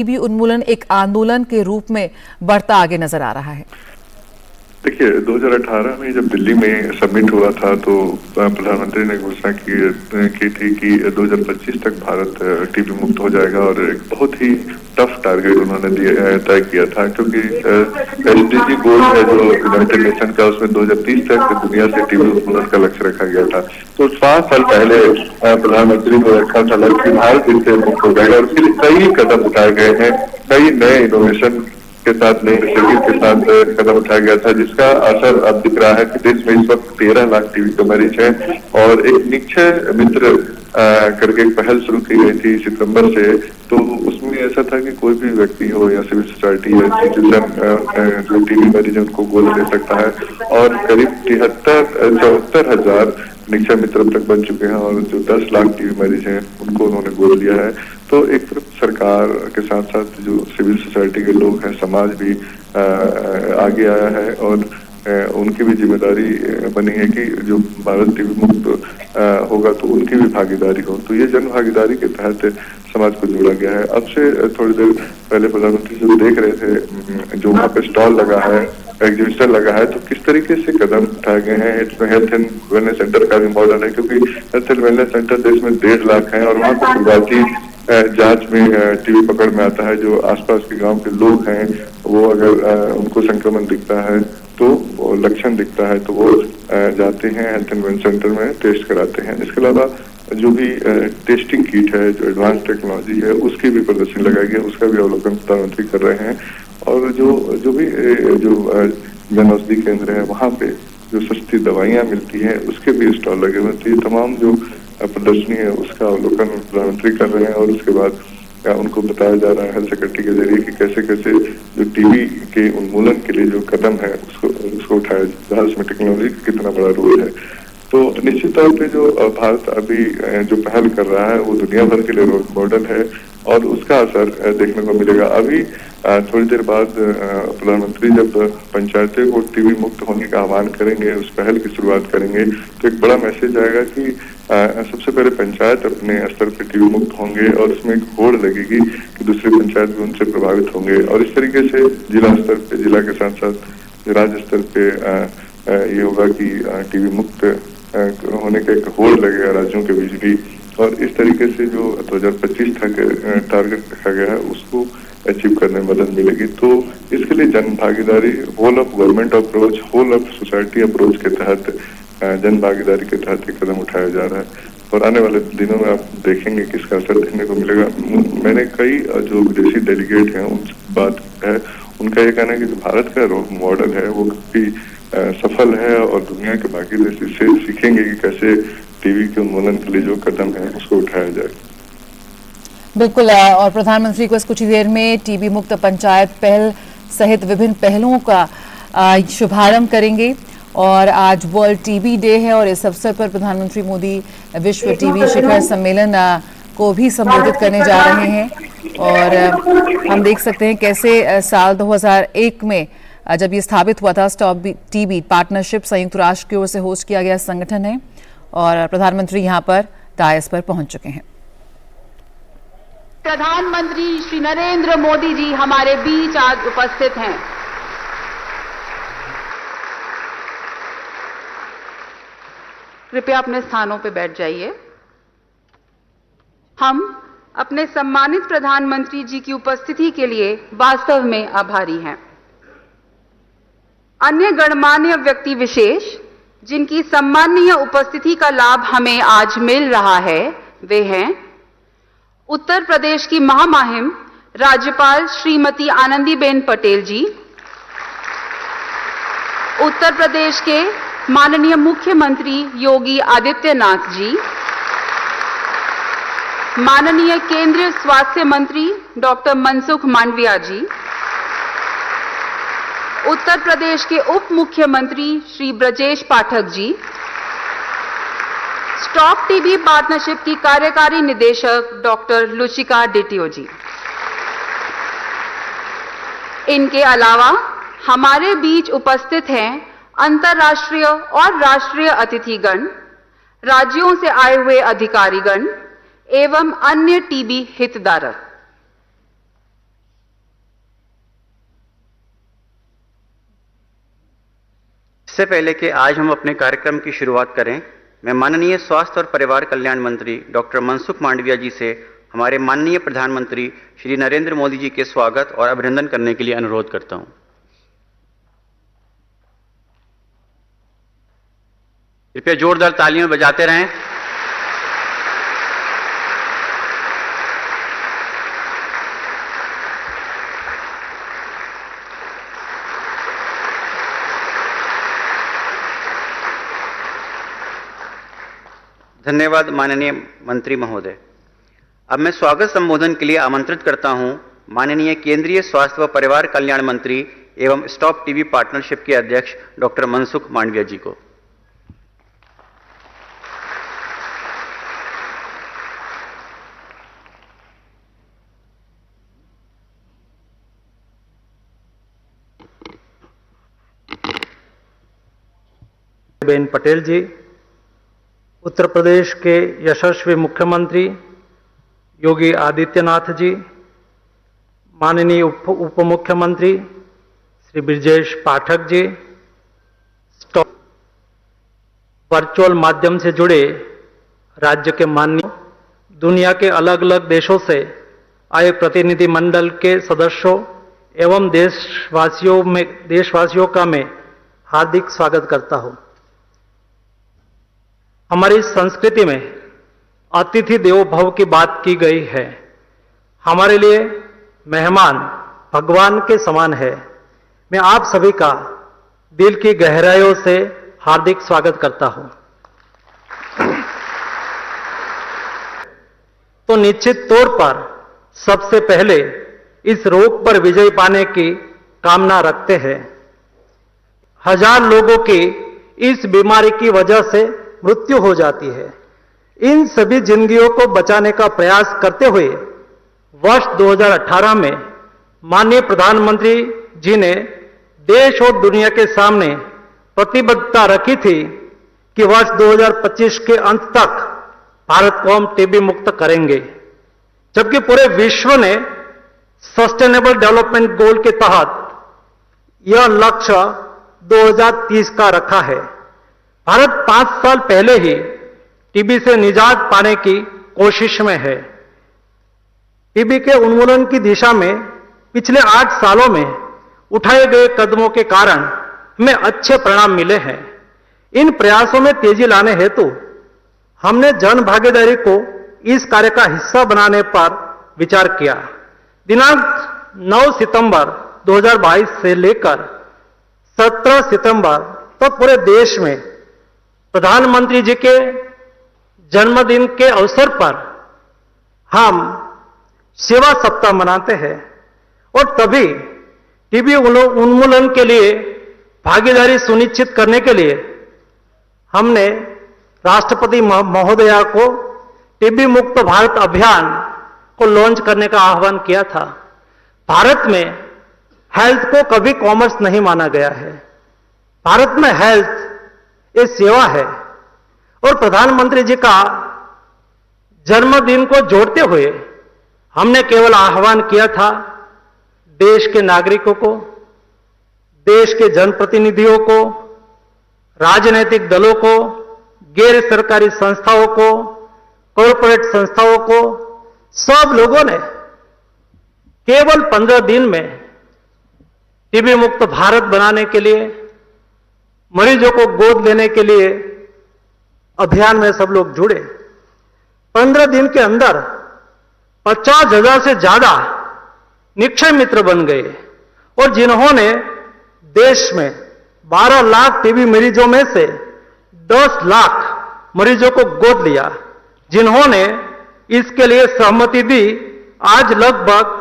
TB उन्मूलन एक आंदोलन के रूप में बढ़ता आगे नजर आ रहा है। देखिए 2018 में जब दिल्ली में समिट हुआ था तो प्रधानमंत्री ने घोषणा की थी कि 2025 तक भारत टीबी मुक्त हो जाएगा और एक बहुत ही टफ टारगेट उन्होंने तय किया था, क्योंकि एसडीजी गोल है जो यूनाइटेड नेशन का, उसमें 2030 तक दुनिया से टीबी उन्मूलन का लक्ष्य रखा गया था। तो 5 साल पहले प्रधानमंत्री ने रखा था लक्ष्य भारत इससे मुक्त हो जाएगा और उसके लिए कई कदम उठाए गए हैं, कई नए इनोवेशन के साथ नई इनिशिएटिव के साथ कदम उठाया गया था, जिसका असर अब दिख रहा है कि देश में इस वक्त 13 लाख टीबी के मरीज हैं। और एक निक्षय मित्र करके एक पहल शुरू की गई थी सितंबर से, तो उसमें ऐसा था कि कोई भी व्यक्ति हो या सिविल सोसाइटी या सिटीजन जो टीबी मरीज है उनको गोद ले सकता है और करीब 74,000 निक्षय मित्र तक बन चुके हैं और जो 10 लाख टीबी मरीज हैं उनको उन्होंने गोद लिया है। तो एक तरफ सरकार के साथ साथ जो सिविल सोसाइटी के लोग हैं, समाज भी आगे आया है और उनकी भी जिम्मेदारी बनी है कि जो भारत टीबी मुक्त होगा तो उनकी भी भागीदारी हो। तो ये जन भागीदारी के तहत समाज को जोड़ा गया है। अब से थोड़ी देर पहले प्रधानमंत्री जो देख रहे थे, जो वहाँ पे स्टॉल लगा है, एग्जीबिशन लगा है, तो किस तरीके से कदम उठाए गए हैं। इसमें हेल्थ एंड वेलनेस सेंटर का भी मॉडल है, क्योंकि हेल्थ एंड वेलनेस सेंटर देश में 1.5 लाख है और वहाँ पर शुरुआती जांच में टीबी पकड़ में आता है। जो आसपास के गांव के लोग हैं वो अगर उनको संक्रमण दिखता है तो लक्षण दिखता है तो वो जाते हैं हेल्थ एंड वेलनेस सेंटर में टेस्ट कराते हैं। इसके अलावा जो भी टेस्टिंग किट है, जो एडवांस टेक्नोलॉजी है, उसकी भी प्रदर्शनी लगाई गई, उसका भी अवलोकन प्रधानमंत्री कर रहे हैं। और जो भी जन औषधि केंद्र है वहाँ पे जो सस्ती दवाइयाँ मिलती हैं उसके भी स्टॉल लगे हुए हैं। तमाम जो प्रदर्शनी है उसका अवलोकन प्रधानमंत्री कर रहे हैं और उसके बाद उनको बताया जा रहा है हेल्थ सेक्रेटरी के जरिए कि कैसे कैसे जो टीबी के उन्मूलन के लिए जो कदम है उसको उठाया जा रहा है, उसमें टेक्नोलॉजी का कितना बड़ा रोल है। तो निश्चित तौर पे जो भारत अभी जो पहल कर रहा है वो दुनिया भर के लिए रोल मॉडल है और उसका असर देखने को मिलेगा। अभी थोड़ी देर बाद प्रधानमंत्री जब पंचायतें को टीबी मुक्त होने का आह्वान करेंगे, उस पहल की शुरुआत करेंगे, तो एक बड़ा मैसेज आएगा कि सबसे पहले पंचायत अपने स्तर पर टीबी मुक्त होंगे और उसमें एक होड़ लगेगी कि दूसरी पंचायत भी उनसे प्रभावित होंगे और इस तरीके से जिला स्तर पे, जिला के साथ साथ राज्य स्तर पे ये होगा कि टीबी मुक्त होने का एक होड़ लगेगा राज्यों के बीच भी और इस तरीके से जो 2025 तक टारगेट रखा गया है उसको अचीव करने में मदद मिलेगी। तो इसके लिए जन भागीदारी, whole of government approach, whole of society approach के तहत, जन भागीदारी के तहत एक कदम उठाया जा रहा है और आने वाले दिनों में आप देखेंगे कि इसका असर देखने को मिलेगा। मैंने कई जो विदेशी डेलीगेट हैं उनसे बात है, उनका ये कहना है कि जो भारत का रोल मॉडल है वो काफी सफल है और दुनिया के बाकी देश इससे सीखेंगे कि कैसे टीबी के उन्मूलन के लिए जो कदम है उसको उठाया जाए। बिल्कुल, और प्रधानमंत्री को कुछ ही देर में टीबी मुक्त पंचायत पहल सहित विभिन्न पहलों का शुभारंभ करेंगे और आज वर्ल्ड टीबी डे है और इस अवसर पर प्रधानमंत्री मोदी विश्व टीबी शिखर सम्मेलन को भी संबोधित करने जा रहे हैं। और हम देख सकते हैं कैसे साल 2001 में जब ये स्थापित हुआ था, स्टॉप टीबी पार्टनरशिप संयुक्त राष्ट्र की ओर से होस्ट किया गया संगठन है और प्रधानमंत्री यहाँ पर डायस पर पहुंच चुके हैं। प्रधानमंत्री श्री नरेंद्र मोदी जी हमारे बीच आज उपस्थित हैं। कृपया अपने स्थानों पर बैठ जाइए। हम अपने सम्मानित प्रधानमंत्री जी की उपस्थिति के लिए वास्तव में आभारी हैं। अन्य गणमान्य व्यक्ति विशेष जिनकी सम्माननीय उपस्थिति का लाभ हमें आज मिल रहा है वे हैं उत्तर प्रदेश की महामहिम राज्यपाल श्रीमती आनंदीबेन पटेल जी, उत्तर प्रदेश के माननीय मुख्यमंत्री योगी आदित्यनाथ जी, माननीय केंद्रीय स्वास्थ्य मंत्री डॉक्टर मनसुख मांडविया जी, उत्तर प्रदेश के उप मुख्यमंत्री Shri Brajesh Pathak ji, stop TB partnership की कार्यकारी निदेशक डॉक्टर लुचिका डिटियो जी। इनके अलावा हमारे बीच उपस्थित हैं अंतर्राष्ट्रीय और राष्ट्रीय अतिथिगण, राज्यों से आए हुए अधिकारीगण एवं अन्य टीबी हितधारक। इससे पहले कि आज हम अपने कार्यक्रम की शुरुआत करें, मैं माननीय स्वास्थ्य और परिवार कल्याण मंत्री डॉक्टर मनसुख मांडविया जी से हमारे माननीय प्रधानमंत्री श्री नरेंद्र मोदी जी के स्वागत और अभिनंदन करने के लिए अनुरोध करता हूं। कृपया जोरदार तालियां बजाते रहें। धन्यवाद माननीय मंत्री महोदय। अब मैं स्वागत संबोधन के लिए आमंत्रित करता हूं माननीय केंद्रीय स्वास्थ्य व परिवार कल्याण मंत्री एवं स्टॉप टीबी पार्टनरशिप के अध्यक्ष डॉक्टर मनसुख मांडविया जी को। बेन पटेल जी, उत्तर प्रदेश के यशस्वी मुख्यमंत्री योगी आदित्यनाथ जी, माननीय उप मुख्यमंत्री श्री ब्रजेश पाठक जी, वर्चुअल माध्यम से जुड़े राज्य के माननीय, दुनिया के अलग अलग देशों से आए प्रतिनिधि मंडल के सदस्यों एवं देशवासियों का मैं हार्दिक स्वागत करता हूं। हमारी संस्कृति में अतिथि देवो भव की बात की गई है। हमारे लिए मेहमान भगवान के समान है। मैं आप सभी का दिल की गहराइयों से हार्दिक स्वागत करता हूं। तो निश्चित तौर पर सबसे पहले इस रोग पर विजय पाने की कामना रखते हैं। हजार लोगों की इस बीमारी की वजह से मृत्यु हो जाती है। इन सभी जिंदगियों को बचाने का प्रयास करते हुए वर्ष 2018 में माननीय प्रधानमंत्री जी ने देश और दुनिया के सामने प्रतिबद्धता रखी थी कि वर्ष 2025 के अंत तक भारत को हम टीबी मुक्त करेंगे, जबकि पूरे विश्व ने सस्टेनेबल डेवलपमेंट गोल के तहत यह लक्ष्य 2030 का रखा है। भारत 5 साल पहले ही टीबी से निजात पाने की कोशिश में है। टीबी के उन्मूलन की दिशा में पिछले 8 सालों में उठाए गए कदमों के कारण हमें अच्छे परिणाम मिले हैं। इन प्रयासों में तेजी लाने हेतु हमने जन भागीदारी को इस कार्य का हिस्सा बनाने पर विचार किया। दिनांक 9 सितंबर 2022 से लेकर 17 सितंबर तक पूरे देश में प्रधानमंत्री जी के जन्मदिन के अवसर पर हम सेवा सप्ताह मनाते हैं और तभी टीबी उन्मूलन के लिए भागीदारी सुनिश्चित करने के लिए हमने राष्ट्रपति महोदया को टीबी मुक्त भारत अभियान को लॉन्च करने का आह्वान किया था। भारत में हेल्थ को कभी कॉमर्स नहीं माना गया है। भारत में हेल्थ एक सेवा है और प्रधानमंत्री जी का जन्मदिन को जोड़ते हुए हमने केवल आह्वान किया था देश के नागरिकों को, देश के जनप्रतिनिधियों को, राजनीतिक दलों को, गैर सरकारी संस्थाओं को, कॉरपोरेट संस्थाओं को, सब लोगों ने केवल 15 दिन में टीबी मुक्त भारत बनाने के लिए, मरीजों को गोद लेने के लिए अभियान में सब लोग जुड़े। 15 दिन के अंदर 50,000 से ज्यादा निक्षय मित्र बन गए और जिन्होंने देश में 12 लाख टीबी मरीजों में से 10 लाख मरीजों को गोद लिया, जिन्होंने इसके लिए सहमति दी, आज लगभग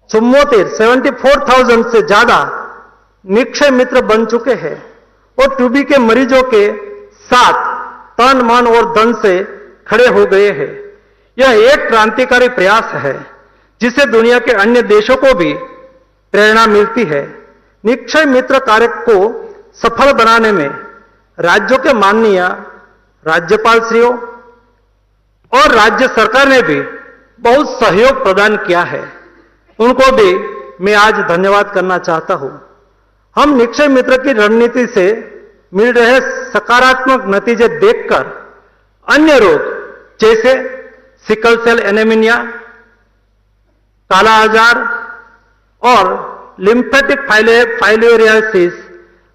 74,000 से ज्यादा निक्षय मित्र बन चुके हैं और टीबी के मरीजों के साथ तन मन और धन से खड़े हो गए हैं। यह एक क्रांतिकारी प्रयास है जिससे दुनिया के अन्य देशों को भी प्रेरणा मिलती है। निक्षय मित्र कार्य को सफल बनाने में राज्यों के माननीय राज्यपाल श्रीयों और राज्य सरकार ने भी बहुत सहयोग प्रदान किया है। उनको भी मैं आज धन्यवाद करना चाहता हूं। हम निक्षय मित्र की रणनीति से मिल रहे सकारात्मक नतीजे देखकर अन्य रोग जैसे सिकल सेल एनीमिया, काला आजार और लिम्फेटिक फाइलोरियासिस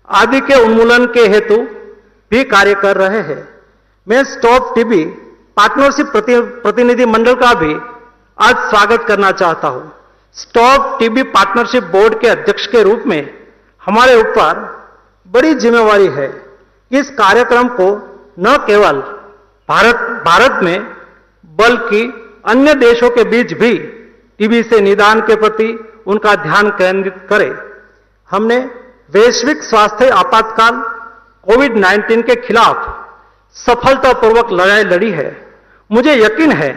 आदि के उन्मूलन के हेतु भी कार्य कर रहे हैं। मैं स्टॉप टीबी पार्टनरशिप प्रतिनिधि मंडल का भी आज स्वागत करना चाहता हूं। स्टॉप टीबी पार्टनरशिप बोर्ड के अध्यक्ष के रूप में हमारे ऊपर बड़ी जिम्मेवारी है कि इस कार्यक्रम को न केवल भारत में बल्कि अन्य देशों के बीच भी टीबी से निदान के प्रति उनका ध्यान केंद्रित करें। हमने वैश्विक स्वास्थ्य आपातकाल कोविड-19 के खिलाफ सफलतापूर्वक लड़ाई लड़ी है। मुझे यकीन है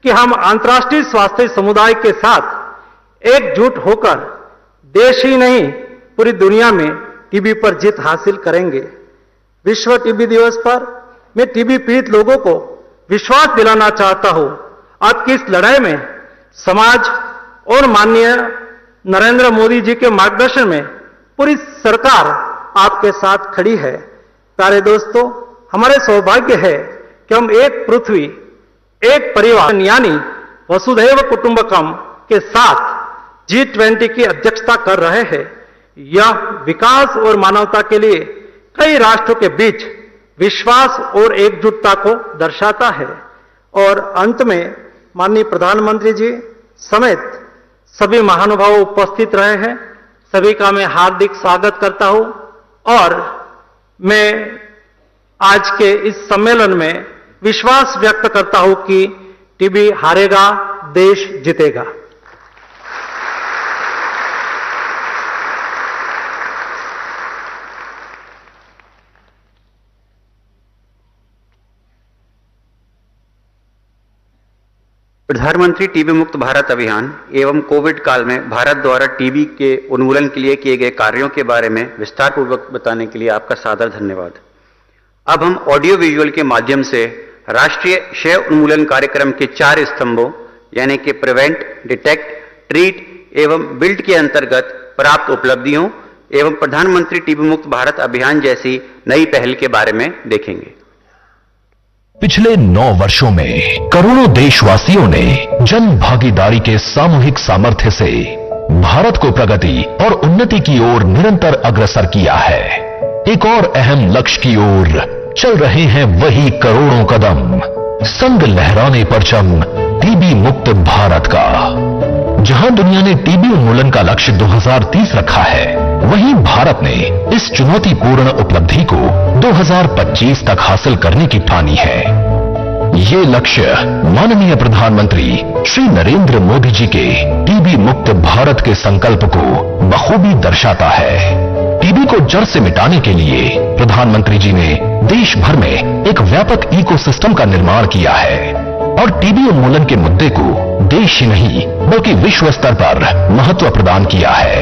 कि हम अंतर्राष्ट्रीय स्वास्थ्य समुदाय के साथ एकजुट होकर देश ही नहीं पूरी दुनिया में टीबी पर जीत हासिल करेंगे। विश्व टीबी दिवस पर मैं टीबी पीड़ित लोगों को विश्वास दिलाना चाहता हूं, आपकी इस लड़ाई में समाज और माननीय नरेंद्र मोदी जी के मार्गदर्शन में पूरी सरकार आपके साथ खड़ी है। प्यारे दोस्तों, हमारे सौभाग्य है कि हम एक पृथ्वी, एक परिवार यानी वसुधैव कुटुंबकम के साथ G20 की अध्यक्षता कर रहे हैं। यह विकास और मानवता के लिए कई राष्ट्रों के बीच विश्वास और एकजुटता को दर्शाता है। और अंत में माननीय प्रधानमंत्री जी समेत सभी महानुभाव उपस्थित रहे हैं, सभी का मैं हार्दिक स्वागत करता हूं और मैं आज के इस सम्मेलन में विश्वास व्यक्त करता हूं कि टीबी हारेगा, देश जीतेगा। प्रधानमंत्री टीबी मुक्त भारत अभियान एवं कोविड काल में भारत द्वारा टीबी के उन्मूलन के लिए किए गए कार्यों के बारे में विस्तार पूर्वक बताने के लिए आपका सादर धन्यवाद। अब हम ऑडियो विजुअल के माध्यम से राष्ट्रीय क्षय उन्मूलन कार्यक्रम के 4 स्तंभों यानी कि प्रिवेंट, डिटेक्ट, ट्रीट एवं बिल्ड के अंतर्गत प्राप्त उपलब्धियों एवं प्रधानमंत्री टीबी मुक्त भारत अभियान जैसी नई पहल के बारे में देखेंगे। पिछले 9 वर्षों में करोड़ों देशवासियों ने जन भागीदारी के सामूहिक सामर्थ्य से भारत को प्रगति और उन्नति की ओर निरंतर अग्रसर किया है। एक और अहम लक्ष्य की ओर चल रहे हैं वही करोड़ों कदम, संग लहराने परचम टीबी मुक्त भारत का। जहां दुनिया ने टीबी उन्मूलन का लक्ष्य 2030 रखा है, वहीं भारत ने इस चुनौतीपूर्ण उपलब्धि को 2025 तक हासिल करने की ठानी है। ये लक्ष्य माननीय प्रधानमंत्री श्री नरेंद्र मोदी जी के टीबी मुक्त भारत के संकल्प को बखूबी दर्शाता है। टीबी को जड़ से मिटाने के लिए प्रधानमंत्री जी ने देश भर में एक व्यापक इकोसिस्टम का निर्माण किया है और टीबी उन्मूलन के मुद्दे को देश ही नहीं बल्कि विश्व स्तर पर महत्व प्रदान किया है।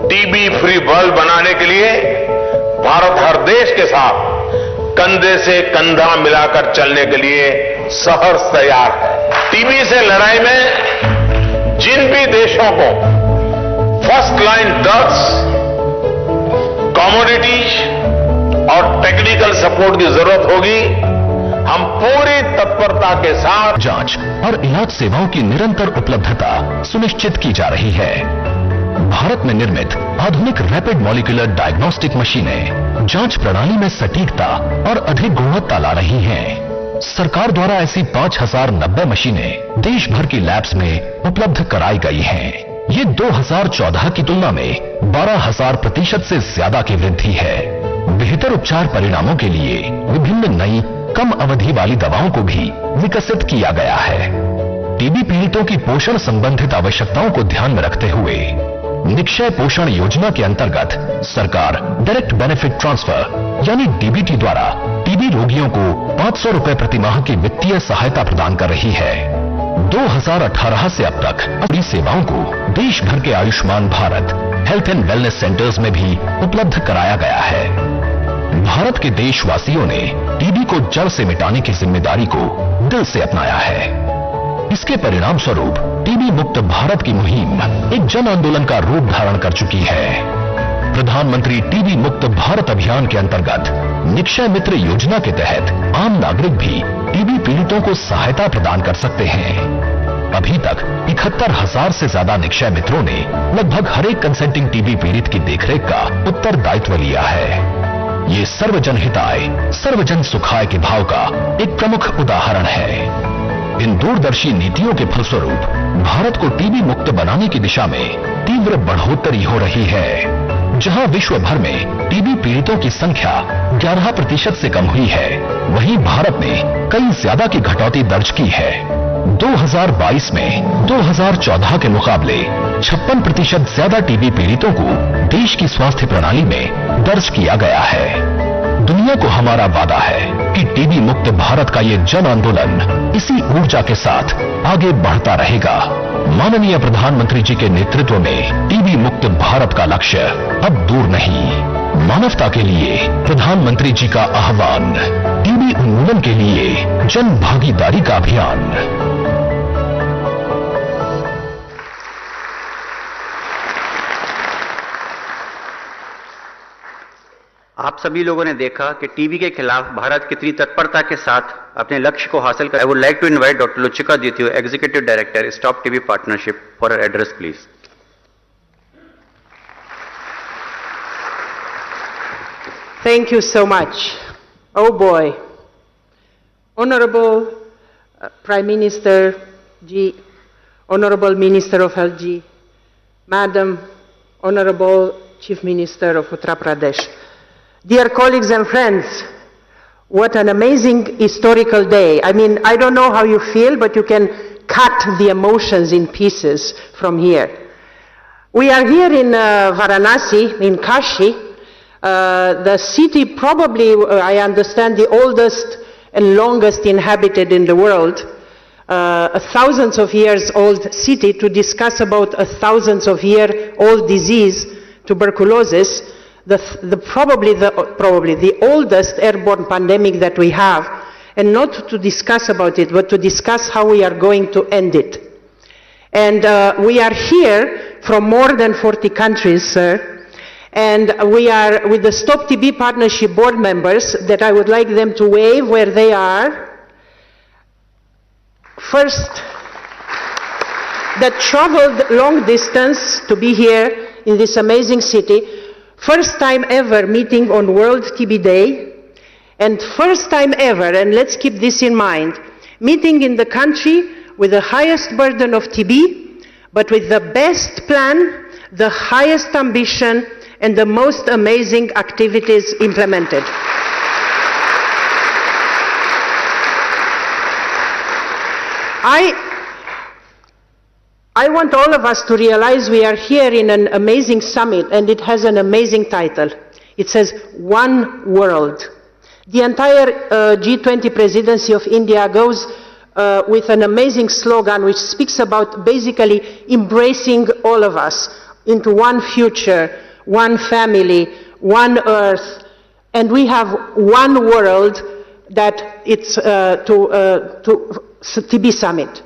टीबी फ्री वर्ल्ड बनाने के लिए भारत हर देश के साथ कंधे से कंधा मिलाकर चलने के लिए सहर्ष तैयार है। टीबी से लड़ाई में जिन भी देशों को फर्स्ट लाइन ड्रग्स, कमोडिटीज और टेक्निकल सपोर्ट की जरूरत होगी, हम पूरी तत्परता के साथ जांच और इलाज सेवाओं की निरंतर उपलब्धता सुनिश्चित की जा रही है। भारत में निर्मित आधुनिक रैपिड मॉलिक्यूलर डायग्नोस्टिक मशीनें जांच प्रणाली में सटीकता और अधिक गुणवत्ता ला रही हैं। सरकार द्वारा ऐसी 5090 मशीनें देश भर की लैब्स में उपलब्ध कराई गई हैं। ये 2014 की तुलना में 12,000% से ज्यादा की वृद्धि है। बेहतर उपचार परिणामों के लिए विभिन्न नई कम अवधि वाली दवाओं को भी विकसित किया गया है। टीबी पीड़ितों की पोषण संबंधित आवश्यकताओं को ध्यान में रखते हुए निक्षय पोषण योजना के अंतर्गत सरकार डायरेक्ट बेनिफिट ट्रांसफर यानी डीबीटी द्वारा टीबी रोगियों को 500 रुपए प्रति माह की वित्तीय सहायता प्रदान कर रही है। 2018 से अब तक अपनी सेवाओं को देश भर के Ayushman Bharat health and wellness centres में भी उपलब्ध कराया गया है। भारत के देशवासियों ने टीबी को जड़ से मिटाने की जिम्मेदारी को दिल से अपनाया है। इसके परिणाम स्वरूप टीबी मुक्त भारत की मुहिम एक जन आंदोलन का रूप धारण कर चुकी है। प्रधानमंत्री टीबी मुक्त भारत अभियान के अंतर्गत निक्षय मित्र योजना के तहत आम नागरिक भी टीबी पीड़ितों को सहायता प्रदान कर सकते हैं। अभी तक 71,000 से ज्यादा निक्षय मित्रों ने लगभग हर एक कंसेंटिंग टीबी पीड़ित की देखरेख का उत्तरदायित्व लिया है। ये सर्वजन हिताय सर्वजन सुखाय के भाव का एक प्रमुख उदाहरण है। इन दूरदर्शी नीतियों के फलस्वरूप भारत को टीबी मुक्त बनाने की दिशा में तीव्र बढ़ोतरी हो रही है। जहां विश्व भर में टीबी पीड़ितों की संख्या 11% से कम हुई है, वहीं भारत ने कई ज्यादा की घटौती दर्ज की है। 2022 में 2014 के मुकाबले 56% ज्यादा टीबी पीड़ितों को देश की स्वास्थ्य प्रणाली में दर्ज किया गया है। दुनिया को हमारा वादा है कि टीबी मुक्त भारत का ये जन आंदोलन इसी ऊर्जा के साथ आगे बढ़ता रहेगा। माननीय प्रधानमंत्री जी के नेतृत्व में टीबी मुक्त भारत का लक्ष्य अब दूर नहीं। मानवता के लिए प्रधानमंत्री जी का आह्वान, टीबी उन्मूलन के लिए जन भागीदारी का अभियान। आप सभी लोगों ने देखा कि टीबी के खिलाफ भारत कितनी तत्परता के साथ अपने लक्ष्य को हासिल कर। I would like to invite doctor Lucica Ditiu, executive director, stop TB partnership, for her address please. Thank you so much. Oh boy. Honorable Prime Minister Ji, Honorable Minister of Health Ji, Madam Honorable Chief Minister of Uttar Pradesh, dear colleagues and friends, what an amazing historical day. I mean, I don't know how you feel, but you can cut the emotions in pieces from here. We are here in Varanasi, in Kashi, the city probably, I understand, the oldest and longest inhabited in the world, a thousands of years old city, to discuss about a thousands of year old disease, tuberculosis, probably the oldest airborne pandemic that we have, and not to discuss about it, but to discuss how we are going to end it. And we are here from more than 40 countries, sir. And we are with the Stop TB Partnership board members that I would like them to wave where they are. First, that traveled long distance to be here in this amazing city. First time ever meeting on World TB Day. And first time ever, and let's keep this in mind, meeting in the country with the highest burden of TB, but with the best plan, the highest ambition, and the most amazing activities implemented. I want all of us to realize we are here in an amazing summit, and it has an amazing title. It says, One World. The entire G20 presidency of India goes with an amazing slogan which speaks about basically embracing all of us into one future, one family, one earth, and we have one world that it's to TB Summit.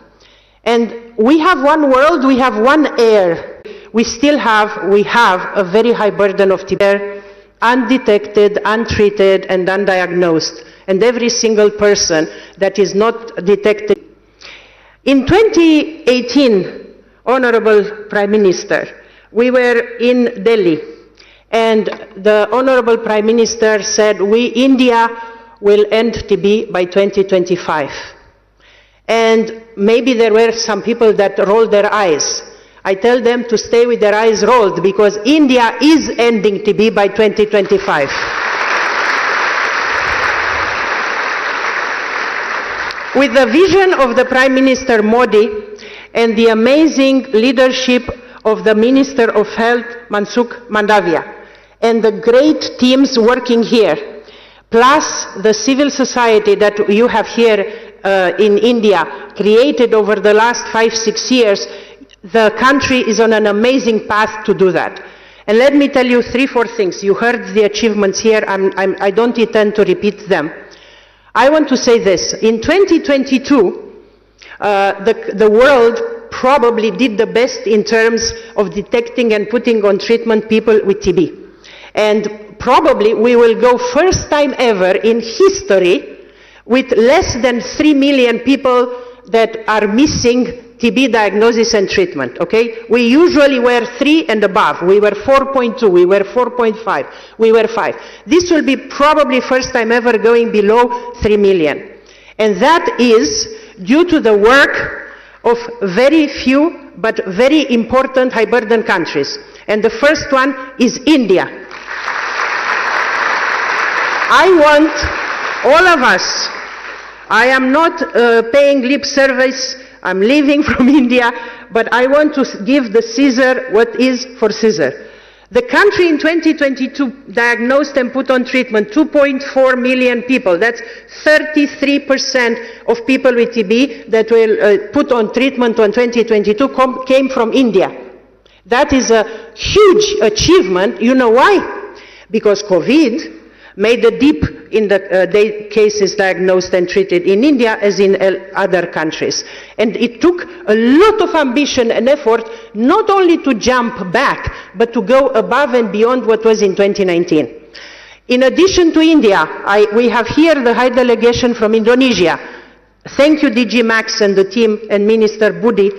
And we have one world, we have one air. We have a very high burden of TB, undetected, untreated, and undiagnosed. And every single person that is not detected. In 2018, Honorable Prime Minister, we were in Delhi, and the Honorable Prime Minister said, India will end TB by 2025. And maybe there were some people that rolled their eyes. I tell them to stay with their eyes rolled, because India is ending TB by 2025. With the vision of the Prime Minister Modi and the amazing leadership of the Minister of Health, Mansukh Mandavia, and the great teams working here, plus the civil society that you have here in India, created over the last 5-6 years, the country is on an amazing path to do that. And let me tell you 3-4 things. You heard the achievements here. I don't intend to repeat them. I want to say this. In 2022, the world probably did the best in terms of detecting and putting on treatment people with TB. And probably we will go first time ever in history with less than 3 million people that are missing TB diagnosis and treatment, okay? We usually were 3 and above. We were 4.2, we were 4.5, we were 5. This will be probably first time ever going below 3 million. And that is due to the work of very few but very important high burden countries. And the first one is India. I want all of us, I am not paying lip service, I'm leaving from India, but I want to give the Caesar what is for Caesar. The country in 2022 diagnosed and put on treatment 2.4 million people. That's 33% of people with TB that were put on treatment in 2022 came from India. That is a huge achievement. You know why? Because COVID made a dip in the cases diagnosed and treated in India as in other countries. And it took a lot of ambition and effort not only to jump back, but to go above and beyond what was in 2019. In addition to India, we have here the High Delegation from Indonesia. Thank you, DG Max and the team and Minister Budi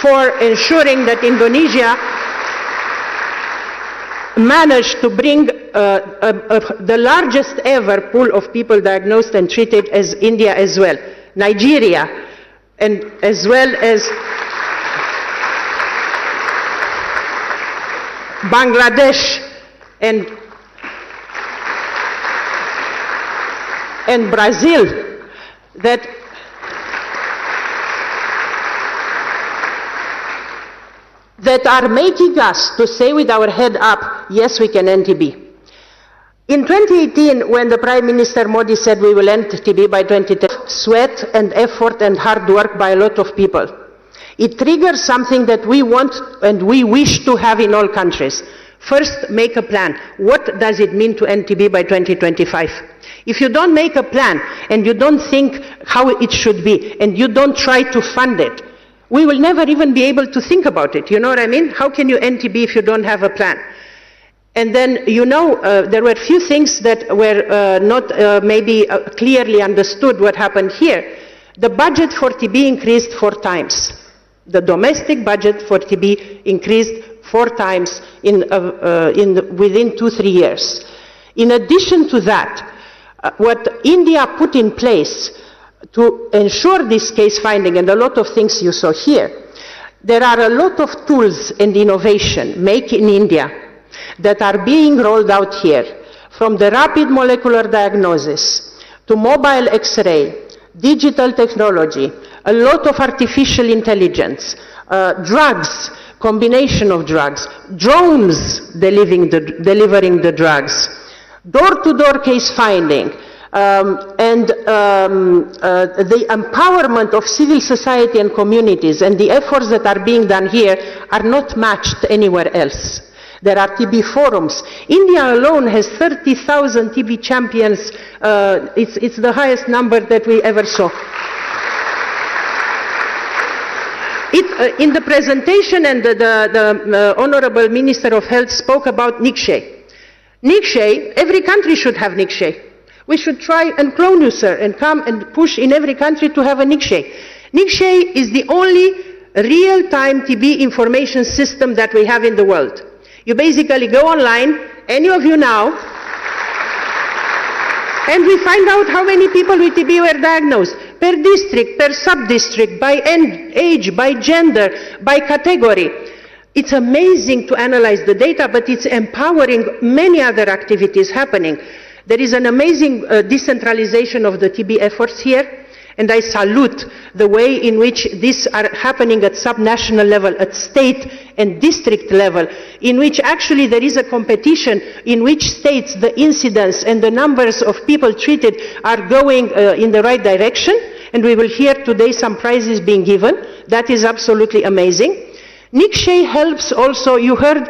for ensuring that Indonesia managed to bring the largest ever pool of people diagnosed and treated as India as well, Nigeria, and as well as Bangladesh and Brazil, that are making us to say with our head up, yes, we can end TB. In 2018, when the Prime Minister Modi said we will end TB by 2010, sweat and effort and hard work by a lot of people. It triggers something that we want and we wish to have in all countries. First, make a plan. What does it mean to end TB by 2025? If you don't make a plan and you don't think how it should be and you don't try to fund it, we will never even be able to think about it. You know what I mean? How can you end TB if you don't have a plan? And then, you know, there were few things that were not maybe clearly understood what happened here. The budget for TB increased 4 times. The domestic budget for TB increased 4 times within 2-3 years. In addition to that, what India put in place to ensure this case finding, and a lot of things you saw here, there are a lot of tools and innovation made in India that are being rolled out here, from the rapid molecular diagnosis to mobile X-ray, digital technology, a lot of artificial intelligence, drugs, combination of drugs, drones delivering the drugs, door-to-door case finding, and the empowerment of civil society and communities and the efforts that are being done here are not matched anywhere else. There are TB forums. India alone has 30,000 TB champions. It's the highest number that we ever saw. In the presentation, and the Honorable Minister of Health spoke about Nikshay. Nikshay, every country should have Nikshay. We should try and clone you, sir, and come and push in every country to have a Nikshay. Nikshay is the only real-time TB information system that we have in the world. You basically go online, any of you now, and we find out how many people with TB were diagnosed, per district, per sub-district, by age, by gender, by category. It's amazing to analyze the data, but it's empowering many other activities happening. There is an amazing decentralization of the TB efforts here, and I salute the way in which these are happening at subnational level, at state and district level, in which actually there is a competition in which states the incidence and the numbers of people treated are going in the right direction, and we will hear today some prizes being given. That is absolutely amazing. Nikshay helps also, you heard,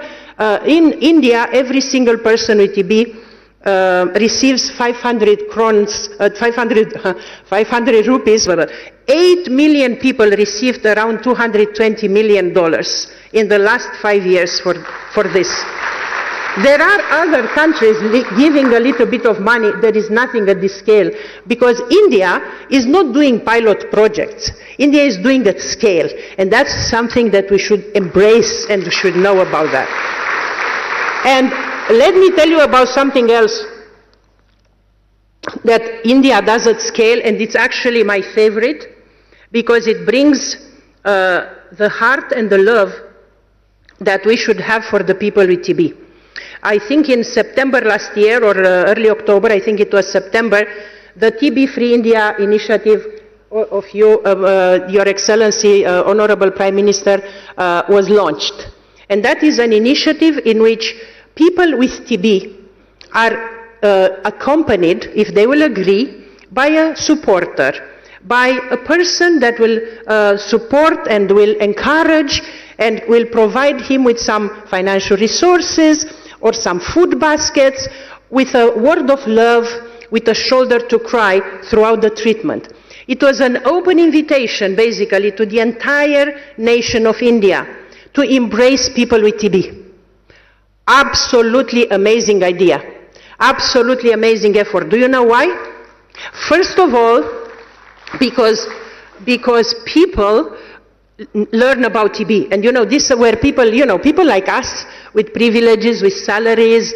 in India, every single person with TB receives 500 crowns, 500 rupees. 8 million people received around $220 million in the last 5 years for this. There are other countries giving a little bit of money. There is nothing at this scale because India is not doing pilot projects. India is doing at scale, and that's something that we should embrace and we should know about that. And let me tell you about something else that India does at scale, and it's actually my favorite because it brings the heart and the love that we should have for the people with TB. I think in September last year, or early October, I think it was September, the TB Free India initiative of you, Your Excellency, Honorable Prime Minister, was launched. And that is an initiative in which people with TB are accompanied, if they will agree, by a supporter, by a person that will support and will encourage and will provide him with some financial resources or some food baskets, with a word of love, with a shoulder to cry throughout the treatment. It was an open invitation, basically, to the entire nation of India to embrace people with TB. Absolutely amazing idea. Absolutely amazing effort. Do you know why? First of all, because people learn about TB. And this is where people, people like us with privileges, with salaries,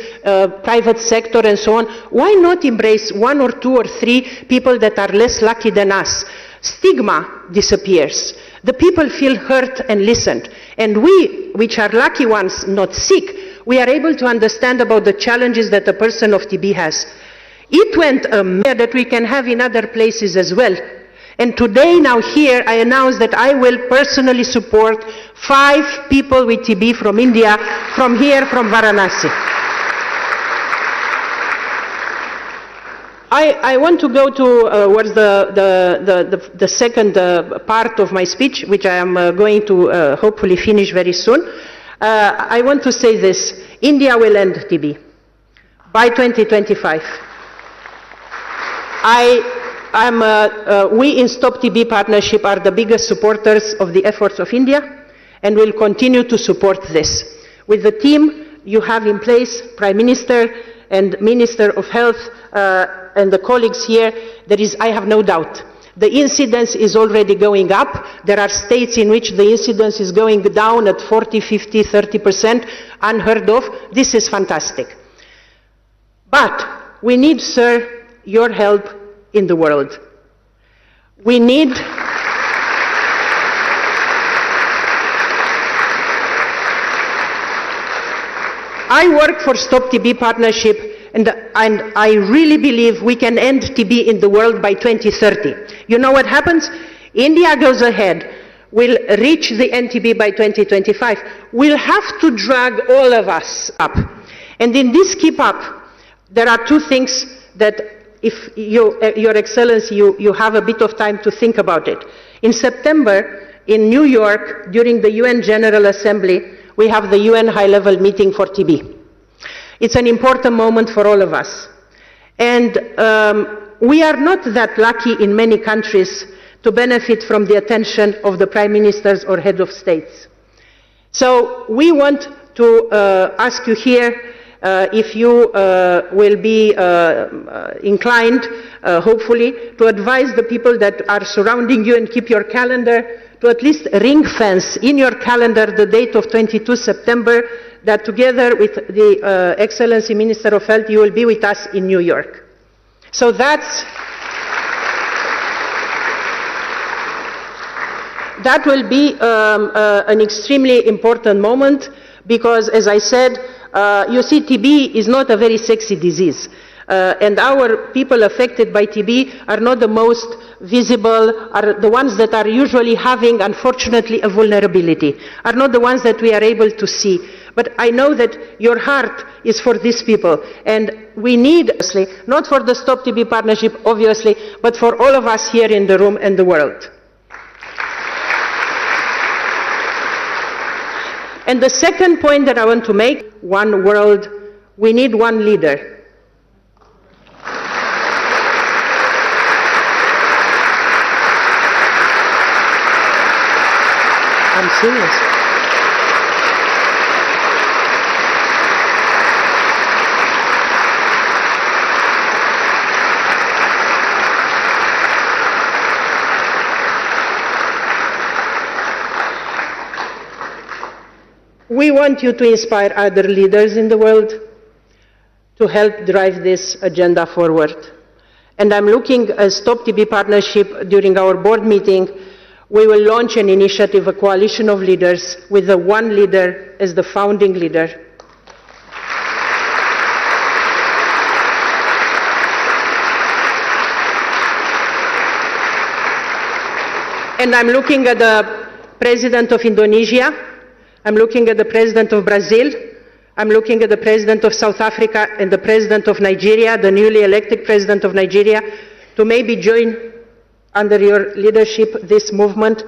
private sector and so on, why not embrace one or two or three people that are less lucky than us? Stigma disappears. The people feel heard and listened. And we, which are lucky ones, not sick, we are able to understand about the challenges that a person of TB has. It went that we can have in other places as well. And today, now here, I announce that I will personally support 5 people with TB from India, from here, from Varanasi. I want to go towards the second part of my speech, which I am going to hopefully finish very soon. I want to say this: India will end TB by 2025. We in Stop TB Partnership are the biggest supporters of the efforts of India and will continue to support this. With the team you have in place, Prime Minister and Minister of Health and the colleagues here, I have no doubt. The incidence is already going up. There are states in which the incidence is going down at 40, 50, 30%, unheard of. This is fantastic. But we need, sir, your help in the world. We need I work for Stop TB Partnership, and I really believe we can end TB in the world by 2030. You know what happens? India goes ahead, will reach the end TB by 2025. We'll have to drag all of us up. And in this keep up, there are 2 things that, if Your Excellency, you have a bit of time to think about it. In September, in New York, during the UN General Assembly, we have the UN high-level meeting for TB. It's an important moment for all of us. And we are not that lucky in many countries to benefit from the attention of the prime ministers or head of states. So we want to ask you here if you will be inclined, hopefully, to advise the people that are surrounding you and keep your calendar to at least ring fence in your calendar the date of 22 September, that together with the Excellency Minister of Health, you will be with us in New York. So that will be an extremely important moment because, as I said, you see, TB is not a very sexy disease. And our people affected by TB are not the most visible, are the ones that are usually having, unfortunately, a vulnerability, are not the ones that we are able to see. But I know that your heart is for these people, and we need, not for the Stop TB Partnership, obviously, but for all of us here in the room and the world. And the second point that I want to make, one world, we need one leader. I'm serious. We want you to inspire other leaders in the world to help drive this agenda forward. And I'm looking at Stop TB Partnership during our board meeting. We will launch an initiative, a coalition of leaders, with the one leader as the founding leader. And I'm looking at the President of Indonesia, I'm looking at the President of Brazil, I'm looking at the President of South Africa and the President of Nigeria, the newly elected President of Nigeria, to maybe join under your leadership this movement.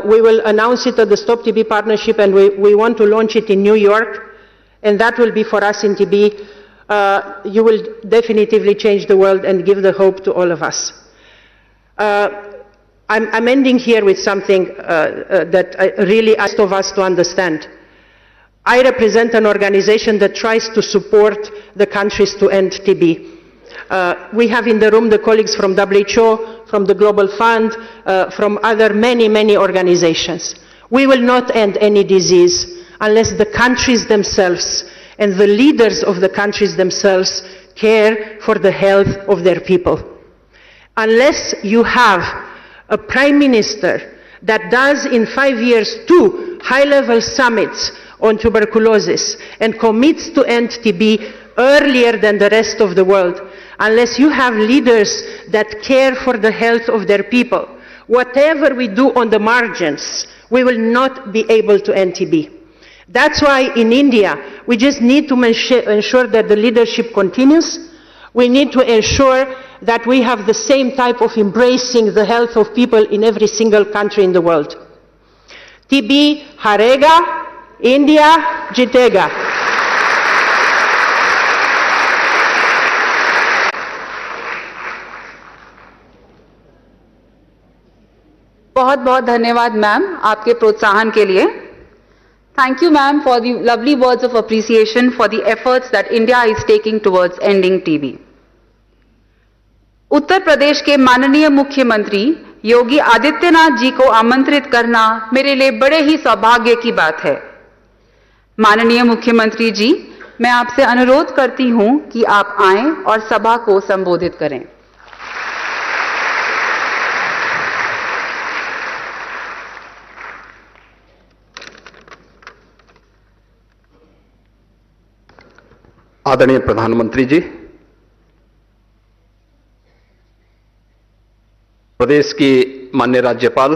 We will announce it at the Stop TB Partnership, and we want to launch it in New York, and that will be for us in TB. You will definitively change the world and give the hope to all of us. I'm ending here with something that I really ask of us to understand. I represent an organization that tries to support the countries to end TB. We have in the room the colleagues from WHO, from the Global Fund, from other many organizations. We will not end any disease unless the countries themselves and the leaders of the countries themselves care for the health of their people. Unless you have a prime minister that does in 5 years 2 high-level summits on tuberculosis and commits to end TB earlier than the rest of the world, unless you have leaders that care for the health of their people, whatever we do on the margins, we will not be able to end TB. That's why in India, we just need to ensure that the leadership continues. We need to ensure that we have the same type of embracing the health of people in every single country in the world. TB harega, India jitega. बहुत बहुत धन्यवाद ma'am आपके प्रोत्साहन के लिए. Thank you ma'am for the lovely words of appreciation for the efforts that India is taking towards ending TB. Uttar Pradesh के माननीय मुख्यमंत्री योगी आदित्यनाथ जी को आमंत्रित करना मेरे लिए बड़े ही सौभाग्य की बात है. माननीय मुख्यमंत्री जी, मैं आपसे अनुरोध करती हूं कि आप आएं और सभा को संबोधित करें. आदरणीय प्रधानमंत्री जी, प्रदेश की माननीय राज्यपाल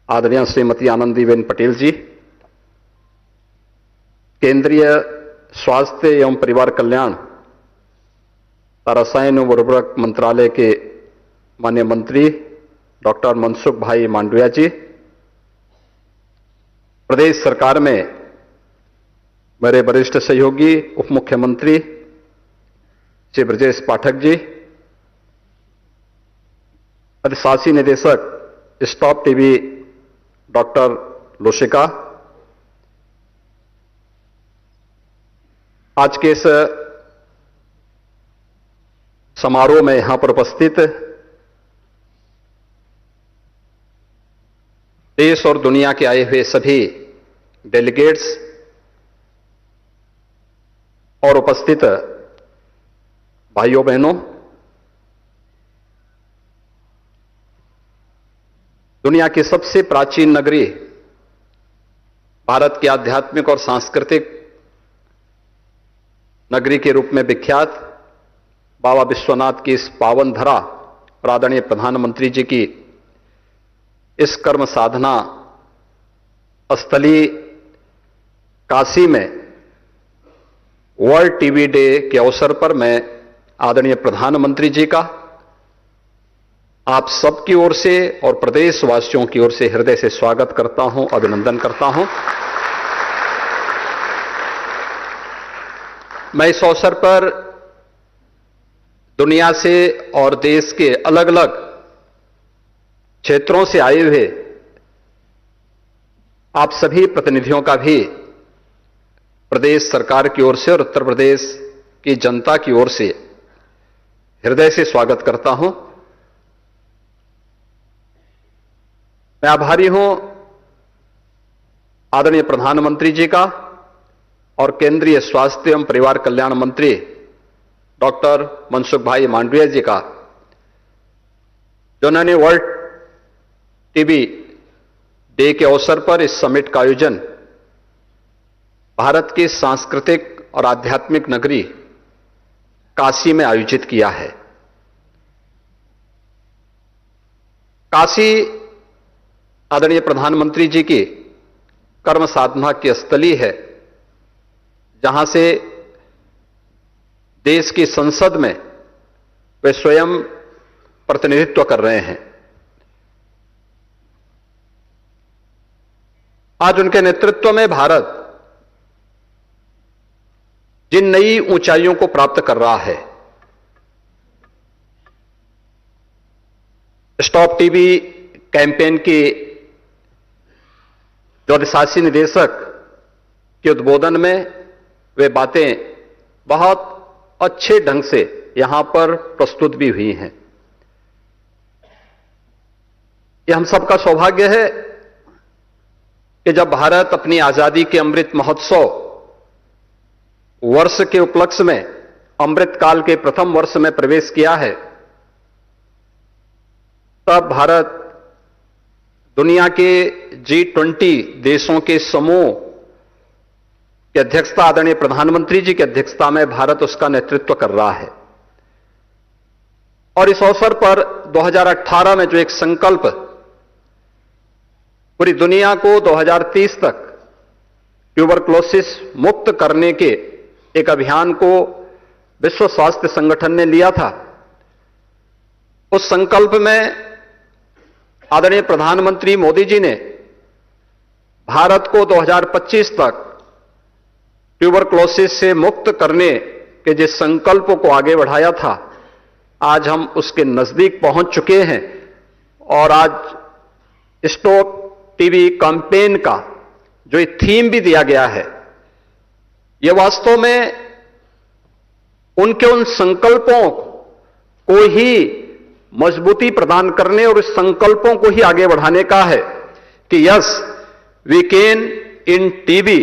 आदरणीय श्रीमती आनंदीबेन पटेल जी, केंद्रीय स्वास्थ्य एवं परिवार कल्याण तथा रसायन एवं उर्वरक मंत्रालय के माननीय मंत्री डॉक्टर मनसुख भाई मांडविया जी, प्रदेश सरकार में मेरे वरिष्ठ सहयोगी उप मुख्यमंत्री श्री ब्रजेश पाठक जी, अधिशासी निदेशक स्टॉप टीबी डॉक्टर लोशिका, आज के इस समारोह में यहां पर उपस्थित देश और दुनिया के आए हुए सभी डेलीगेट्स और उपस्थित भाइयों बहनों, दुनिया की सबसे प्राचीन नगरी, भारत की आध्यात्मिक और सांस्कृतिक नगरी के रूप में विख्यात बाबा विश्वनाथ की इस पावन धरा और आदरणीय प्रधानमंत्री जी की इस कर्म साधना स्थली काशी में वर्ल्ड टीबी डे के अवसर पर मैं आदरणीय प्रधानमंत्री जी का आप सबकी ओर से और प्रदेशवासियों की ओर से हृदय से स्वागत करता हूं, अभिनंदन करता हूं. मैं इस अवसर पर दुनिया से और देश के अलग अलग क्षेत्रों से आए हुए आप सभी प्रतिनिधियों का भी प्रदेश सरकार की ओर से और उत्तर प्रदेश की जनता की ओर से हृदय से स्वागत करता हूं. मैं आभारी हूं आदरणीय प्रधानमंत्री जी का और केंद्रीय स्वास्थ्य एवं परिवार कल्याण मंत्री डॉक्टर मनसुख भाई मांडविया जी का, जिन्होंने वर्ल्ड टीबी डे के अवसर पर इस समिट का आयोजन भारत की सांस्कृतिक और आध्यात्मिक नगरी काशी में आयोजित किया है। काशी आदरणीय प्रधानमंत्री जी की कर्म साधना की स्थली है, जहां से देश की संसद में वे स्वयं प्रतिनिधित्व कर रहे हैं। आज उनके नेतृत्व में भारत जिन नई ऊंचाइयों को प्राप्त कर रहा है, स्टॉप टीबी कैंपेन की जो अधिशासी निदेशक के उद्बोधन में वे बातें बहुत अच्छे ढंग से यहां पर प्रस्तुत भी हुई हैं। यह हम सबका सौभाग्य है कि जब भारत अपनी आजादी के अमृत महोत्सव वर्ष के उपलक्ष्य में अमृत काल के प्रथम वर्ष में प्रवेश किया है, तब भारत दुनिया के G20 देशों के समूह की अध्यक्षता आदरणीय प्रधानमंत्री जी की अध्यक्षता में भारत उसका नेतृत्व कर रहा है। और इस अवसर पर 2018 में जो एक संकल्प पूरी दुनिया को 2030 तक ट्यूबरक्लोसिस मुक्त करने के एक अभियान को विश्व स्वास्थ्य संगठन ने लिया था, उस संकल्प में आदरणीय प्रधानमंत्री मोदी जी ने भारत को 2025 तक ट्यूबरक्लोसिस से मुक्त करने के जिस संकल्प को आगे बढ़ाया था, आज हम उसके नजदीक पहुंच चुके हैं। और आज स्टॉप टीबी कैंपेन का जो थीम भी दिया गया है, यह वास्तव में उनके उन संकल्पों को ही मजबूती प्रदान करने और इस संकल्पों को ही आगे बढ़ाने का है कि yes we can end TB.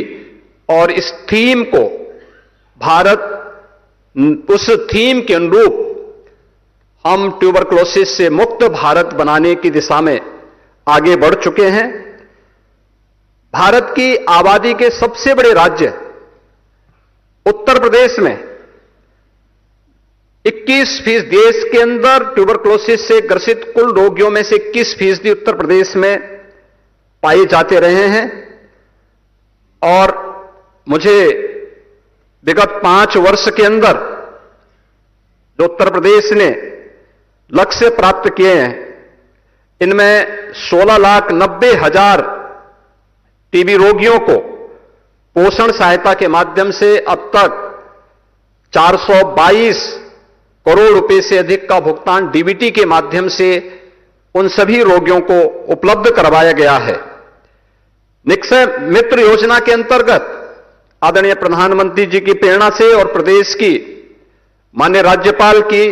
और इस थीम को भारत उस थीम के अनुरूप हम ट्यूबरक्लोसिस से मुक्त भारत बनाने की दिशा में आगे बढ़ चुके हैं। भारत की आबादी के सबसे बड़े राज्य उत्तर प्रदेश में 21% देश के अंदर ट्यूबरक्लोसिस से ग्रसित कुल रोगियों में से 21% उत्तर प्रदेश में पाए जाते रहे हैं। और मुझे विगत 5 वर्ष के अंदर जो उत्तर प्रदेश ने लक्ष्य प्राप्त किए हैं, इनमें 16,90,000 टीबी रोगियों को पोषण सहायता के माध्यम से अब तक 422 करोड़ रुपए से अधिक का भुगतान डीबीटी के माध्यम से उन सभी रोगियों को उपलब्ध करवाया गया है। निक्षय मित्र योजना के अंतर्गत आदरणीय प्रधानमंत्री जी की प्रेरणा से और प्रदेश की माननीय राज्यपाल की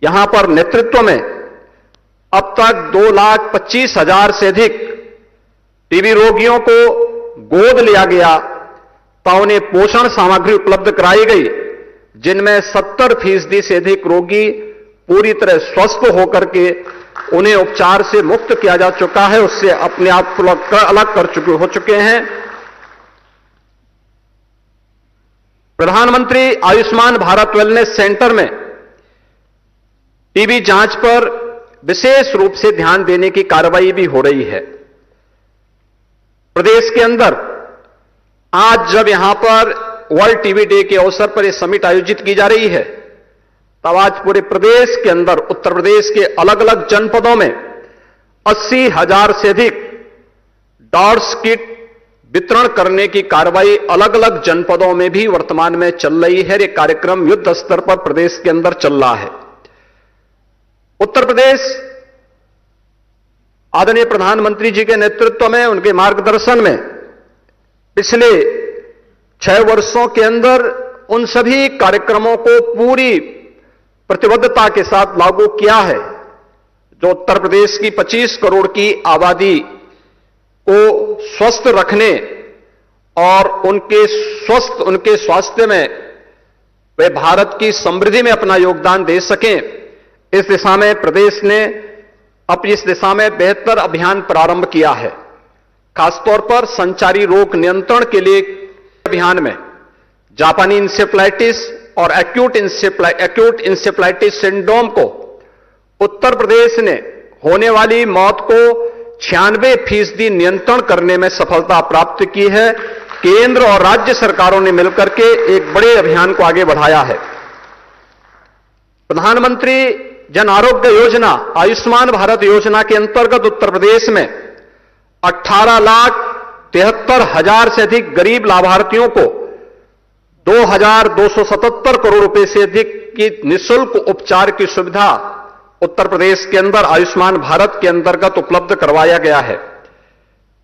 यहां पर नेतृत्व में अब तक 2,25,000 से अधिक टीबी रोगियों को गोद लिया गया, तो उन्हें पोषण सामग्री उपलब्ध कराई गई, जिनमें 70% से अधिक रोगी पूरी तरह स्वस्थ होकर के उन्हें उपचार से मुक्त किया जा चुका है, उससे अपने आप को अलग हो चुके हैं। प्रधानमंत्री आयुष्मान भारत वेलनेस सेंटर में टीबी जांच पर विशेष रूप से ध्यान देने की कार्रवाई भी हो रही है। प्रदेश के अंदर आज जब यहां पर वर्ल्ड टीबी डे के अवसर पर यह समिट आयोजित की जा रही है, तब आज पूरे प्रदेश के अंदर उत्तर प्रदेश के अलग अलग जनपदों में 80,000 से अधिक डॉट्स किट वितरण करने की कार्रवाई अलग अलग जनपदों में भी वर्तमान में चल रही है। यह कार्यक्रम युद्ध स्तर पर प्रदेश के अंदर चल रहा है। उत्तर प्रदेश आदरणीय प्रधानमंत्री जी के नेतृत्व में, उनके मार्गदर्शन में पिछले 6 वर्षों के अंदर उन सभी कार्यक्रमों को पूरी प्रतिबद्धता के साथ लागू किया है जो उत्तर प्रदेश की 25 करोड़ की आबादी को स्वस्थ रखने और उनके स्वास्थ्य में वे भारत की समृद्धि में अपना योगदान दे सकें, इस दिशा में प्रदेश ने इस दिशा में बेहतर अभियान प्रारंभ किया है। खासतौर पर संचारी रोग नियंत्रण के लिए अभियान में जापानी इंसेफ्लाइटिस और एक्यूट इंसेफ्लाइटिस सिंड्रोम को उत्तर प्रदेश ने होने वाली मौत को 96% नियंत्रण करने में सफलता प्राप्त की है। केंद्र और राज्य सरकारों ने मिलकर के एक बड़े अभियान को आगे बढ़ाया है। प्रधानमंत्री जन आरोग्य योजना, आयुष्मान भारत योजना के अंतर्गत उत्तर प्रदेश में 18,73,000 से अधिक गरीब लाभार्थियों को 2,277 करोड़ रुपए से अधिक की निःशुल्क उपचार की सुविधा उत्तर प्रदेश के अंदर आयुष्मान भारत के अंतर्गत उपलब्ध करवाया गया है।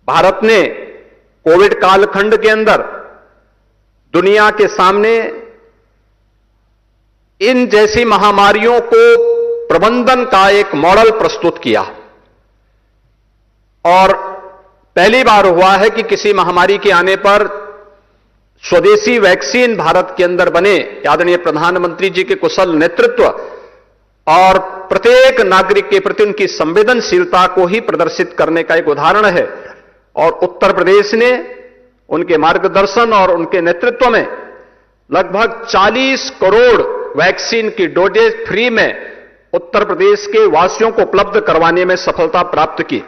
भारत ने कोविड कालखंड के अंदर दुनिया के सामने इन जैसी महामारियों को प्रबंधन का एक मॉडल प्रस्तुत किया और पहली बार हुआ है कि किसी महामारी के आने पर स्वदेशी वैक्सीन भारत के अंदर बने। आदरणीय प्रधानमंत्री जी के कुशल नेतृत्व और प्रत्येक नागरिक के प्रति उनकी संवेदनशीलता को ही प्रदर्शित करने का एक उदाहरण है और उत्तर प्रदेश ने उनके मार्गदर्शन और उनके नेतृत्व में लगभग 40 करोड़ वैक्सीन की डोजेज फ्री में उत्तर प्रदेश के वासियों को उपलब्ध करवाने में सफलता प्राप्त की।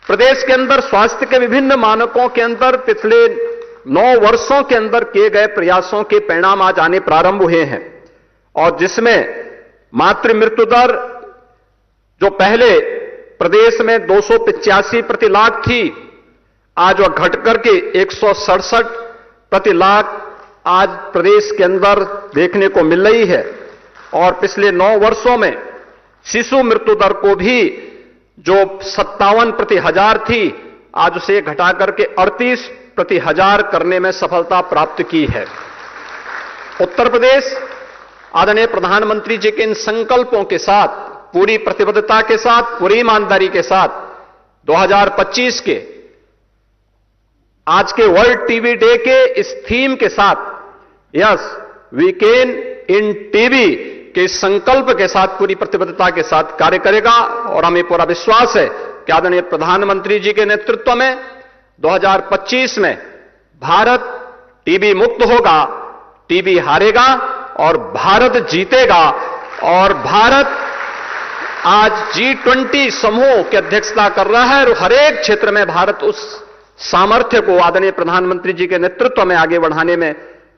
प्रदेश के अंदर स्वास्थ्य के विभिन्न मानकों के अंदर पिछले 9 वर्षों के अंदर किए गए प्रयासों के परिणाम आज आने प्रारंभ हुए हैं और जिसमें मातृ मृत्यु दर जो पहले प्रदेश में 285 प्रति लाख थी, आज वह घट करके 167 प्रति लाख आज प्रदेश के अंदर देखने को मिल रही है और पिछले 9 वर्षों में शिशु मृत्यु दर को भी जो 57 प्रति हजार थी, आज उसे घटा करके 38 प्रति हजार करने में सफलता प्राप्त की है। उत्तर प्रदेश आदरणीय प्रधानमंत्री जी के इन संकल्पों के साथ, पूरी प्रतिबद्धता के साथ, पूरी ईमानदारी के साथ 2025 के आज के वर्ल्ड टीबी डे के इस थीम के साथ yes we can end TB के संकल्प के साथ पूरी प्रतिबद्धता के साथ कार्य करेगा और हमें पूरा विश्वास है कि आदरणीय प्रधानमंत्री जी के नेतृत्व में 2025 में भारत टीबी मुक्त होगा, टीबी हारेगा और भारत जीतेगा। और भारत आज G20 समूह की अध्यक्षता कर रहा है और हर एक क्षेत्र में भारत उस सामर्थ्य को आदरणीय प्रधानमंत्री जी के नेतृत्व में आगे बढ़ाने में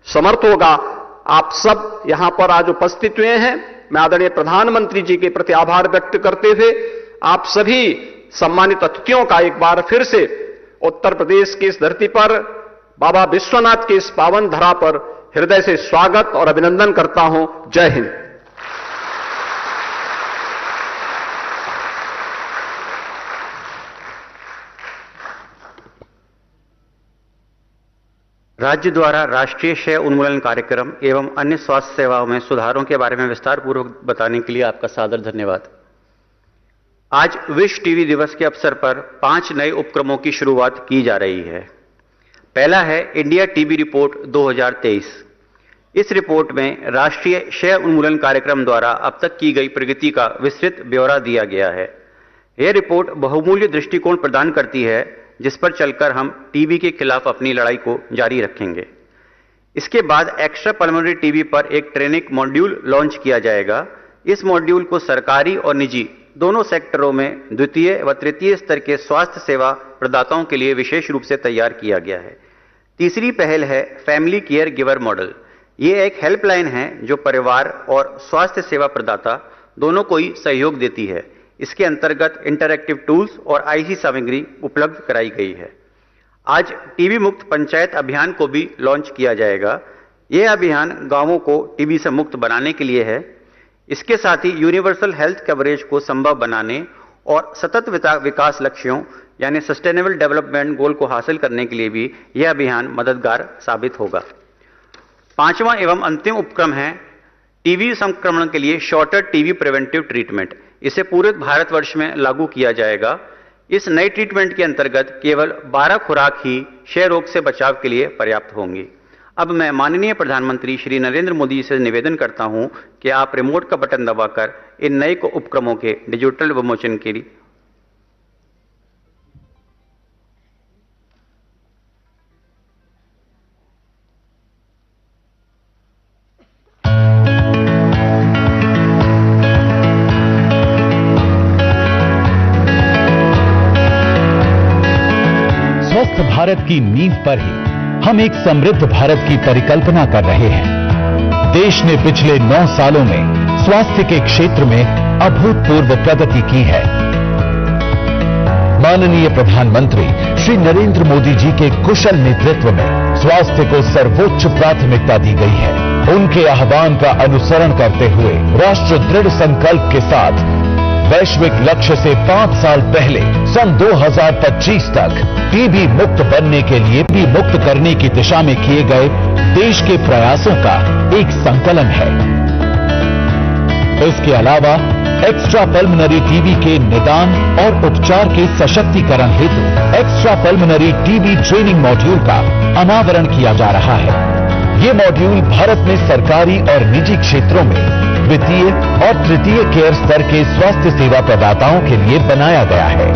समर्थ होगा। आप सब यहां पर आज उपस्थित हुए हैं, मैं आदरणीय प्रधानमंत्री जी के प्रति आभार व्यक्त करते हुए आप सभी सम्मानित अतिथियों का एक बार फिर से उत्तर प्रदेश की इस धरती पर बाबा विश्वनाथ की इस पावन धरा पर हृदय से स्वागत और अभिनंदन करता हूं। जय हिंद। राज्य द्वारा राष्ट्रीय क्षय उन्मूलन कार्यक्रम एवं अन्य स्वास्थ्य सेवाओं में सुधारों के बारे में विस्तार पूर्वक बताने के लिए आपका सादर धन्यवाद। आज विश्व टीबी दिवस के अवसर पर 5 नए उपक्रमों की शुरुआत की जा रही है। पहला है इंडिया टीबी रिपोर्ट 2023। इस रिपोर्ट में राष्ट्रीय क्षय उन्मूलन कार्यक्रम द्वारा अब तक की गई प्रगति का विस्तृत ब्यौरा दिया गया है। यह रिपोर्ट बहुमूल्य दृष्टिकोण प्रदान करती है जिस पर चलकर हम टीबी के खिलाफ अपनी लड़ाई को जारी रखेंगे। इसके बाद एक्स्ट्रा पल्मोनरी टीबी पर एक ट्रेनिंग मॉड्यूल लॉन्च किया जाएगा। इस मॉड्यूल को सरकारी और निजी दोनों सेक्टरों में द्वितीय व तृतीय स्तर के स्वास्थ्य सेवा प्रदाताओं के लिए विशेष रूप से तैयार किया गया है। तीसरी पहल है फैमिली केयर गिवर मॉडल। ये एक हेल्पलाइन है जो परिवार और स्वास्थ्य सेवा प्रदाता दोनों को ही सहयोग देती है। इसके अंतर्गत इंटरैक्टिव टूल्स और आईसी सामग्री उपलब्ध कराई गई है। आज टीबी मुक्त पंचायत अभियान को भी लॉन्च किया जाएगा। यह अभियान गांवों को टीबी से मुक्त बनाने के लिए है। इसके साथ ही यूनिवर्सल हेल्थ कवरेज को संभव बनाने और सतत विकास लक्ष्यों यानी सस्टेनेबल डेवलपमेंट गोल को हासिल करने के लिए भी यह अभियान मददगार साबित होगा। 5वां एवं अंतिम उपक्रम है टीबी संक्रमण के लिए शॉर्टर टीबी प्रिवेंटिव ट्रीटमेंट। इसे पूरे भारतवर्ष में लागू किया जाएगा। इस नई ट्रीटमेंट के अंतर्गत केवल 12 खुराक ही क्षय रोग से बचाव के लिए पर्याप्त होंगी। अब मैं माननीय प्रधानमंत्री श्री नरेंद्र मोदी जी से निवेदन करता हूं कि आप रिमोट का बटन दबाकर इन नए उपक्रमों के डिजिटल विमोचन के लिए स्वस्थ भारत की नींव पर ही हम एक समृद्ध भारत की परिकल्पना कर रहे हैं। देश ने पिछले 9 सालों में स्वास्थ्य के क्षेत्र में अभूतपूर्व प्रगति की है। माननीय प्रधानमंत्री श्री नरेंद्र मोदी जी के कुशल नेतृत्व में स्वास्थ्य को सर्वोच्च प्राथमिकता दी गई है। उनके आह्वान का अनुसरण करते हुए राष्ट्र दृढ़ संकल्प के साथ वैश्विक लक्ष्य से 5 साल पहले सन 2025 तक टीबी मुक्त बनने के लिए टीबी मुक्त करने की दिशा में किए गए देश के प्रयासों का एक संकलन है। इसके अलावा एक्स्ट्रा पल्मोनरी टीबी के निदान और उपचार के सशक्तिकरण हेतु extra pulmonary TB training module का अनावरण किया जा रहा है। ये मॉड्यूल भारत में सरकारी और निजी क्षेत्रों में द्वितीय और तृतीय केयर स्तर के स्वास्थ्य सेवा प्रदाताओं के लिए बनाया गया है।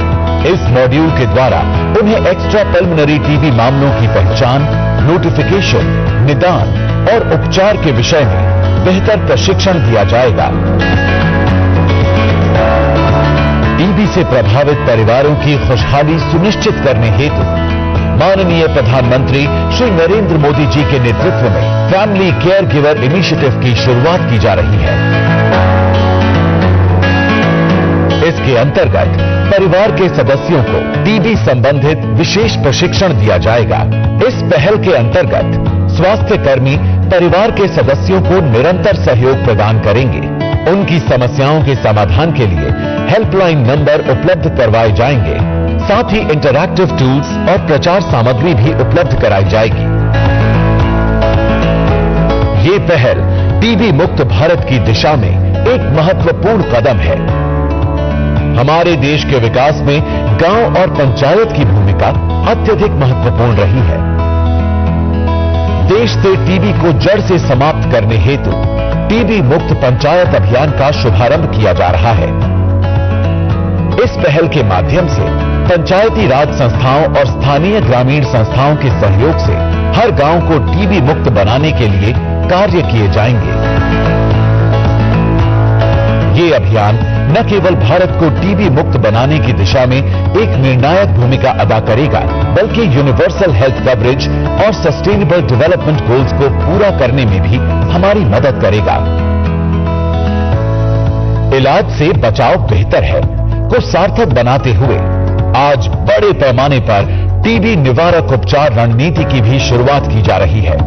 इस मॉड्यूल के द्वारा उन्हें एक्स्ट्रा पल्मोनरी टीबी मामलों की पहचान, नोटिफिकेशन, निदान और उपचार के विषय में बेहतर प्रशिक्षण दिया जाएगा। टीबी से प्रभावित परिवारों की खुशहाली सुनिश्चित करने हेतु माननीय प्रधानमंत्री श्री नरेंद्र मोदी जी के नेतृत्व में फैमिली केयर गिवर इनिशिएटिव की शुरुआत की जा रही है। इसके अंतर्गत परिवार के सदस्यों को टीबी संबंधित विशेष प्रशिक्षण दिया जाएगा। इस पहल के अंतर्गत स्वास्थ्य कर्मी परिवार के सदस्यों को निरंतर सहयोग प्रदान करेंगे। उनकी समस्याओं के समाधान के लिए हेल्पलाइन नंबर उपलब्ध करवाए जाएंगे। साथ ही इंटरैक्टिव टूल्स और प्रचार सामग्री भी उपलब्ध कराई जाएगी। ये पहल टीबी मुक्त भारत की दिशा में एक महत्वपूर्ण कदम है। हमारे देश के विकास में गांव और पंचायत की भूमिका अत्यधिक महत्वपूर्ण रही है। देश से टीबी को जड़ से समाप्त करने हेतु टीबी मुक्त पंचायत अभियान का शुभारंभ किया जा रहा है। इस पहल के माध्यम से पंचायती राज संस्थाओं और स्थानीय ग्रामीण संस्थाओं के सहयोग से हर गांव को टीबी मुक्त बनाने के लिए कार्य किए जाएंगे। ये अभियान न केवल भारत को टीबी मुक्त बनाने की दिशा में एक निर्णायक भूमिका अदा करेगा, बल्कि यूनिवर्सल हेल्थ कवरेज और सस्टेनेबल डेवलपमेंट गोल्स को पूरा करने में भी हमारी मदद करेगा। इलाज से बचाव बेहतर है को सार्थक बनाते हुए आज बड़े पैमाने पर टीबी निवारक उपचार रणनीति की भी शुरुआत की जा रही है।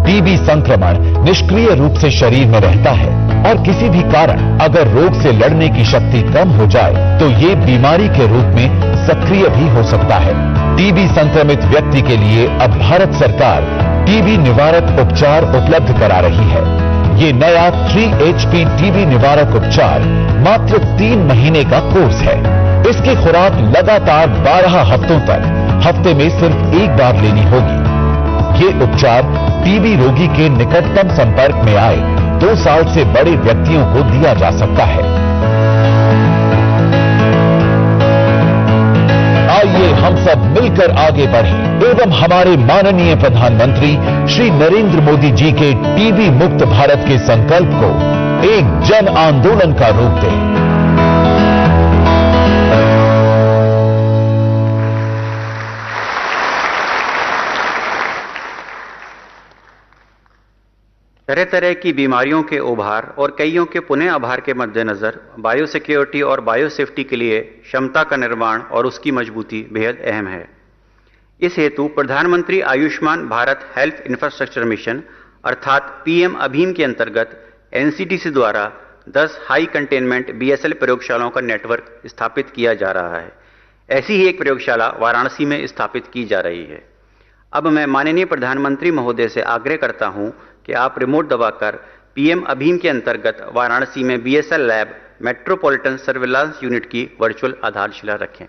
टीबी संक्रमण निष्क्रिय रूप से शरीर में रहता है और किसी भी कारण अगर रोग से लड़ने की शक्ति कम हो जाए तो ये बीमारी के रूप में सक्रिय भी हो सकता है। टीबी संक्रमित व्यक्ति के लिए अब भारत सरकार टीबी निवारक उपचार उपलब्ध करा रही है। ये नया 3HP टीबी निवारक उपचार मात्र 3 महीने का कोर्स है। इसकी खुराक लगातार 12 हफ्तों तक हफ्ते में सिर्फ 1 बार लेनी होगी। ये उपचार टीबी रोगी के निकटतम संपर्क में आए 2 साल से बड़े व्यक्तियों को दिया जा सकता है। आइए हम सब मिलकर आगे बढ़ें एवं हमारे माननीय प्रधानमंत्री श्री नरेंद्र मोदी जी के टीबी मुक्त भारत के संकल्प को एक जन आंदोलन का रूप दें। तरह तरह की बीमारियों के उभार और कईयों के पुनः आभार के मद्देनजर बायोसिक्योरिटी और बायोसेफ्टी के लिए क्षमता का निर्माण और उसकी मजबूती बेहद अहम है। इस हेतु प्रधानमंत्री Ayushman Bharat health infrastructure mission अर्थात पीएम अभीम के अंतर्गत एनसीडीसी द्वारा 10 हाई कंटेनमेंट बीएसएल प्रयोगशालाओं का नेटवर्क स्थापित किया जा रहा है। ऐसी ही एक प्रयोगशाला वाराणसी में स्थापित की जा रही है। अब मैं माननीय प्रधानमंत्री महोदय से आग्रह करता हूं कि आप रिमोट दबाकर पीएम अभीम के अंतर्गत वाराणसी में BSL lab metropolitan surveillance unit की वर्चुअल आधारशिला रखें।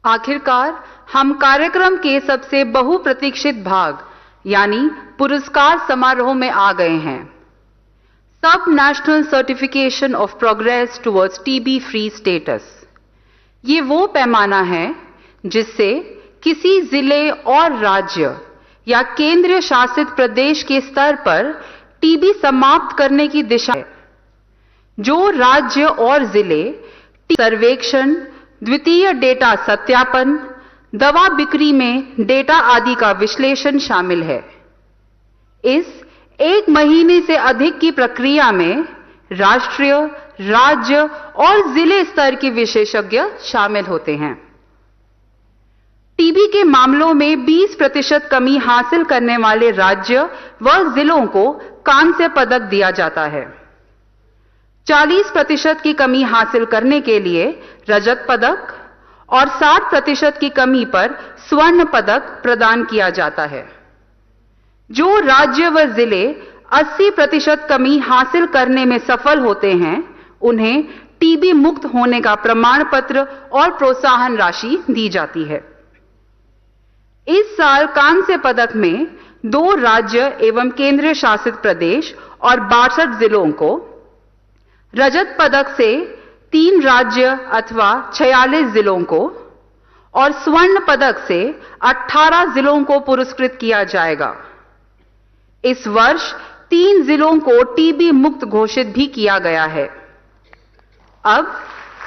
आखिरकार हम कार्यक्रम के सबसे बहुप्रतीक्षित भाग यानी पुरस्कार समारोह में आ गए हैं। सब national certification of progress towards TB free status. ये वो पैमाना है जिससे किसी जिले और राज्य या केंद्र शासित प्रदेश के स्तर पर टीबी समाप्त करने की दिशा है। जो राज्य और जिले सर्वेक्षण, द्वितीय डेटा सत्यापन, दवा बिक्री में डेटा आदि का विश्लेषण शामिल है। इस 1 महीने से अधिक की प्रक्रिया में राष्ट्रीय, राज्य और जिले स्तर के विशेषज्ञ शामिल होते हैं। टीबी के मामलों में 20% कमी हासिल करने वाले राज्य व जिलों को कांस्य पदक दिया जाता है। 40% की कमी हासिल करने के लिए रजत पदक और 60% की कमी पर स्वर्ण पदक प्रदान किया जाता है। जो राज्य व जिले 80% कमी हासिल करने में सफल होते हैं, उन्हें टीबी मुक्त होने का प्रमाण पत्र और प्रोत्साहन राशि दी जाती है। इस साल कांस्य पदक में 2 राज्य एवं केंद्र शासित प्रदेश और 62 जिलों को, रजत पदक से 3 राज्य अथवा 46 जिलों को और स्वर्ण पदक से 18 जिलों को पुरस्कृत किया जाएगा। इस वर्ष 3 जिलों को टीबी मुक्त घोषित भी किया गया है। अब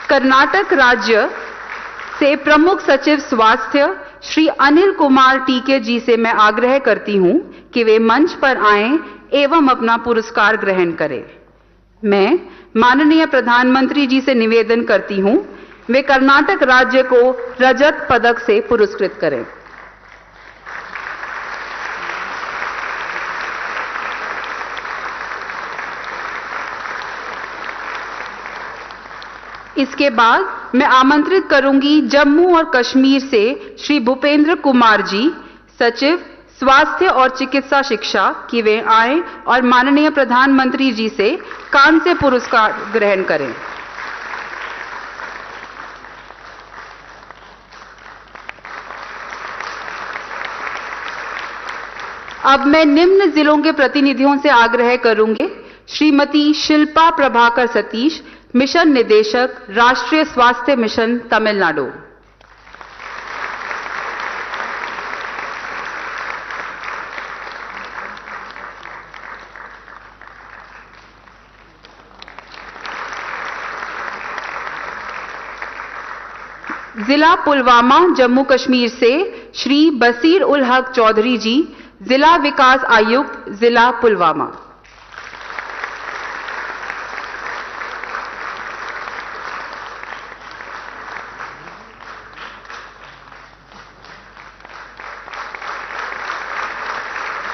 कर्नाटक राज्य से प्रमुख सचिव स्वास्थ्य श्री अनिल कुमार टीके जी से मैं आग्रह करती हूं कि वे मंच पर आएं एवं अपना पुरस्कार ग्रहण करें। मैं माननीय प्रधानमंत्री जी से निवेदन करती हूं, वे कर्नाटक राज्य को रजत पदक से पुरस्कृत करें। इसके बाद मैं आमंत्रित करूंगी जम्मू और कश्मीर से श्री भूपेंद्र कुमार जी, सचिव स्वास्थ्य और चिकित्सा शिक्षा, कि वे आए और माननीय प्रधानमंत्री जी से कांस्य पुरस्कार ग्रहण करें। अब मैं निम्न जिलों के प्रतिनिधियों से आग्रह करूंगी। श्रीमती शिल्पा प्रभाकर सतीश, मिशन निदेशक, राष्ट्रीय स्वास्थ्य मिशन, तमिलनाडु। जिला पुलवामा, जम्मू कश्मीर से श्री बसीर उल हक चौधरी जी, जिला विकास आयुक्त, जिला पुलवामा।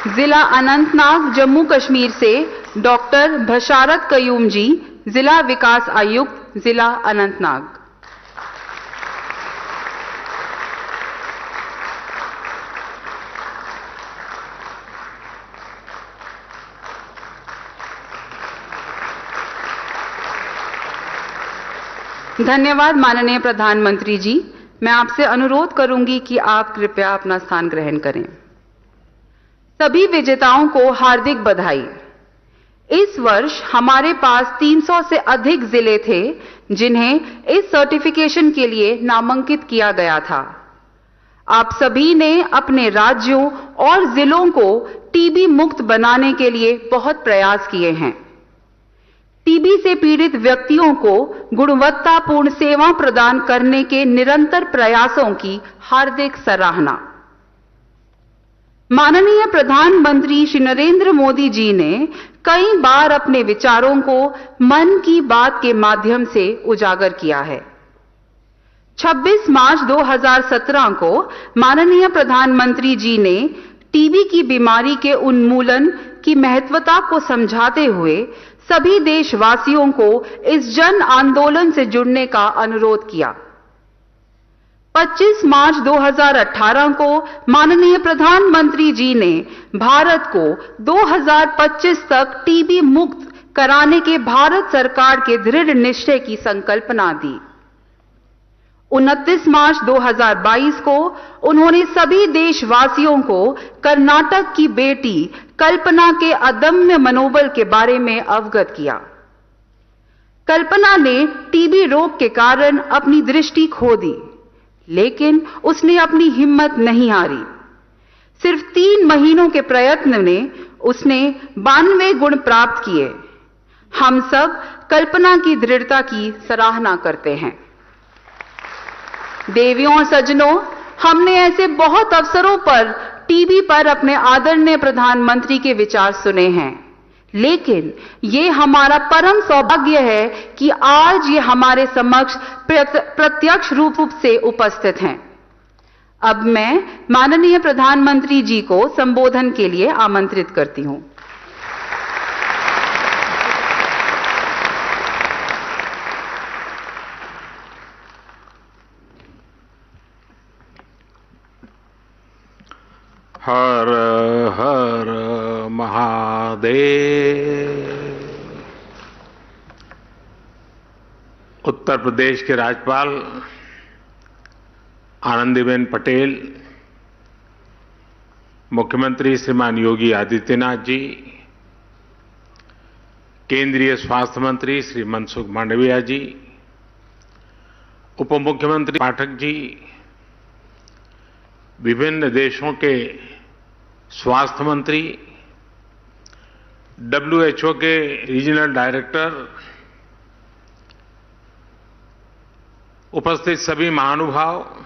जिला अनंतनाग, जम्मू कश्मीर से डॉक्टर बशारत कयूम जी, जिला विकास आयुक्त, जिला अनंतनाग। धन्यवाद माननीय प्रधानमंत्री जी। मैं आपसे अनुरोध करूंगी कि आप कृपया अपना स्थान ग्रहण करें। सभी विजेताओं को हार्दिक बधाई। इस वर्ष हमारे पास 300 से अधिक जिले थे जिन्हें इस सर्टिफिकेशन के लिए नामांकित किया गया था। आप सभी ने अपने राज्यों और जिलों को टीबी मुक्त बनाने के लिए बहुत प्रयास किए हैं। टीबी से पीड़ित व्यक्तियों को गुणवत्तापूर्ण सेवा प्रदान करने के निरंतर प्रयासों की हार्दिक सराहना। माननीय प्रधानमंत्री श्री नरेंद्र मोदी जी ने कई बार अपने विचारों को मन की बात के माध्यम से उजागर किया है। 26 मार्च 2017 को माननीय प्रधानमंत्री जी ने टीबी की बीमारी के उन्मूलन की महत्वता को समझाते हुए सभी देशवासियों को इस जन आंदोलन से जुड़ने का अनुरोध किया। 25 मार्च 2018 को माननीय प्रधानमंत्री जी ने भारत को 2025 तक टीबी मुक्त कराने के भारत सरकार के दृढ़ निश्चय की संकल्पना दी। 29 मार्च 2022 को उन्होंने सभी देशवासियों को कर्नाटक की बेटी कल्पना के अदम्य मनोबल के बारे में अवगत किया। कल्पना ने टीबी रोग के कारण अपनी दृष्टि खो दी, लेकिन उसने अपनी हिम्मत नहीं हारी। सिर्फ 3 महीनों के प्रयत्न में उसने 92 गुण प्राप्त किए। हम सब कल्पना की दृढ़ता की सराहना करते हैं। देवियों और सज्जनों, हमने ऐसे बहुत अवसरों पर टीबी पर अपने आदरणीय प्रधानमंत्री के विचार सुने हैं, लेकिन ये हमारा परम सौभाग्य है कि आज ये हमारे समक्ष प्रत्यक्ष रूप से उपस्थित हैं। अब मैं माननीय प्रधानमंत्री जी को संबोधन के लिए आमंत्रित करती हूं। हर हर महादेव। उत्तर प्रदेश के राज्यपाल आनंदीबेन पटेल, मुख्यमंत्री श्रीमान योगी आदित्यनाथ जी, केंद्रीय स्वास्थ्य मंत्री श्री मनसुख मांडविया जी, उप मुख्यमंत्री पाठक जी, विभिन्न देशों के स्वास्थ्य मंत्री, WHO के रीजनल डायरेक्टर, उपस्थित सभी महानुभाव,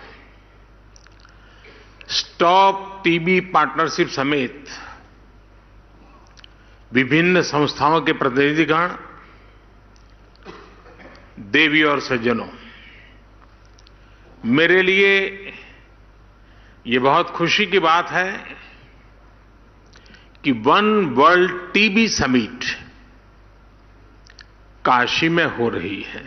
स्टॉप टीबी पार्टनरशिप समेत विभिन्न संस्थाओं के प्रतिनिधिगण, देवी और सज्जनों, मेरे लिए ये बहुत खुशी की बात है कि one world TB summit Kashi में हो रही है।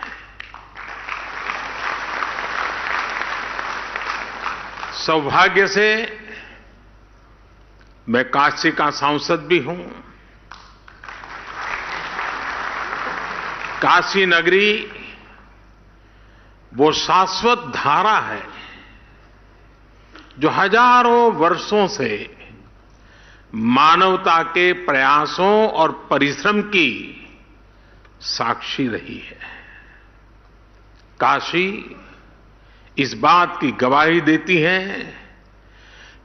सौभाग्य से मैं काशी का सांसद भी हूं। काशी नगरी वो शाश्वत धारा है जो हजारों वर्षों से मानवता के प्रयासों और परिश्रम की साक्षी रही है। काशी इस बात की गवाही देती है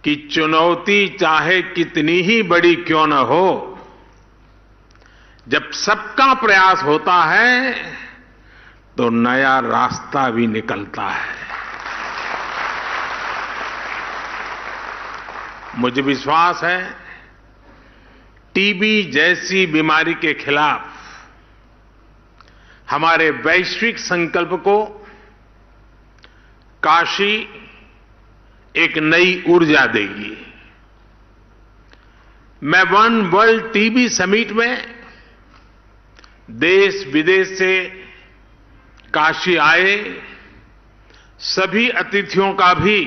कि चुनौती चाहे कितनी ही बड़ी क्यों न हो, जब सबका प्रयास होता है तो नया रास्ता भी निकलता है। मुझे विश्वास है टीबी जैसी बीमारी के खिलाफ हमारे वैश्विक संकल्प को काशी एक नई ऊर्जा देगी। मैं वन वर्ल्ड टीबी समिट में देश विदेश से काशी आए सभी अतिथियों का भी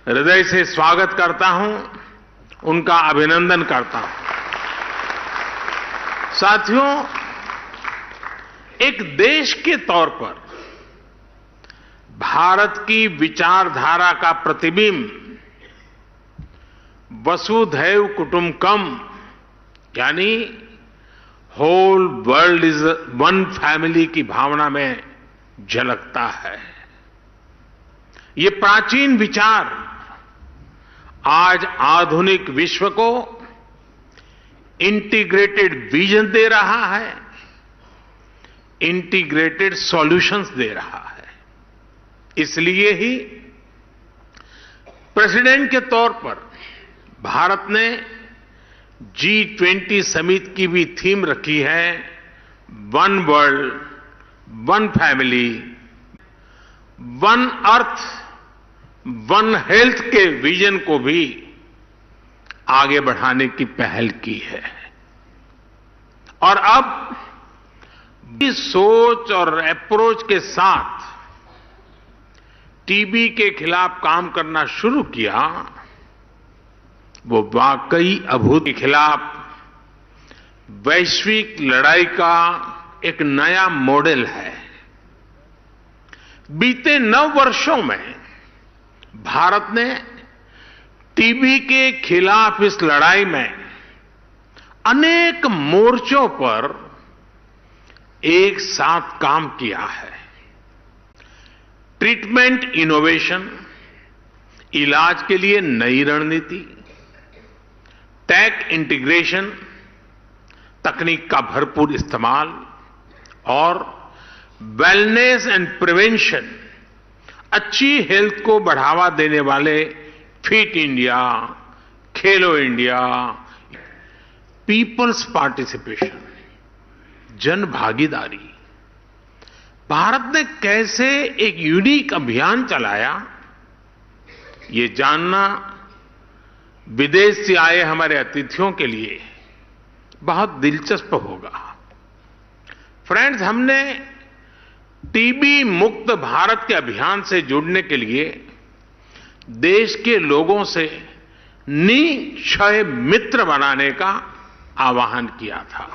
हृदय से स्वागत करता हूं, उनका अभिनंदन करता हूं। साथियों, एक देश के तौर पर भारत की विचारधारा का प्रतिबिंब वसुधैव कुटुंबकम यानी whole world is one family की भावना में झलकता है। ये प्राचीन विचार आज आधुनिक विश्व को इंटीग्रेटेड विजन दे रहा है, इंटीग्रेटेड सॉल्यूशंस दे रहा है। इसलिए ही प्रेसिडेंट के तौर पर भारत ने G20 समिट की भी थीम रखी है one world, one family, one earth, one health के विजन को भी आगे बढ़ाने की पहल की है। और अब इस सोच और अप्रोच के साथ टीबी के खिलाफ काम करना शुरू किया, वो वाकई अभूत के खिलाफ वैश्विक लड़ाई का एक नया मॉडल है। बीते 9 वर्षों में भारत ने टीबी के खिलाफ इस लड़ाई में अनेक मोर्चों पर एक साथ काम किया है। ट्रीटमेंट इनोवेशन, इलाज के लिए नई रणनीति, टेक इंटीग्रेशन, तकनीक का भरपूर इस्तेमाल और वेलनेस एंड प्रिवेंशन, अच्छी हेल्थ को बढ़ावा देने वाले फिट इंडिया, खेलो इंडिया, पीपल्स पार्टिसिपेशन, जन भागीदारी। भारत ने कैसे एक यूनिक अभियान चलाया, ये जानना विदेश से आए हमारे अतिथियों के लिए बहुत दिलचस्प होगा। फ्रेंड्स, हमने टीबी मुक्त भारत के अभियान से जुड़ने के लिए देश के लोगों से निक्षय मित्र बनाने का आह्वान किया था।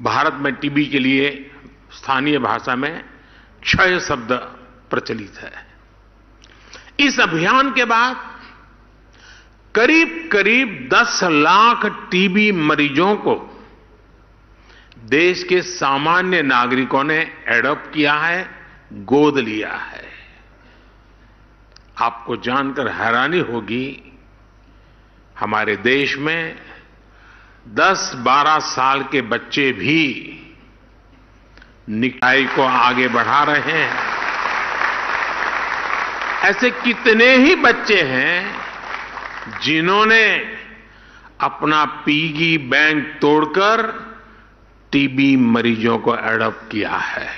भारत में टीबी के लिए स्थानीय भाषा में क्षय शब्द प्रचलित है। इस अभियान के बाद करीब 10 लाख टीबी मरीजों को देश के सामान्य नागरिकों ने एडॉप्ट किया है, गोद लिया है। आपको जानकर हैरानी होगी, हमारे देश में 10-12 साल के बच्चे भी निकाय को आगे बढ़ा रहे हैं। ऐसे कितने ही बच्चे हैं जिन्होंने अपना पिगी बैंक तोड़कर टीबी मरीजों को एडॉप्ट किया है।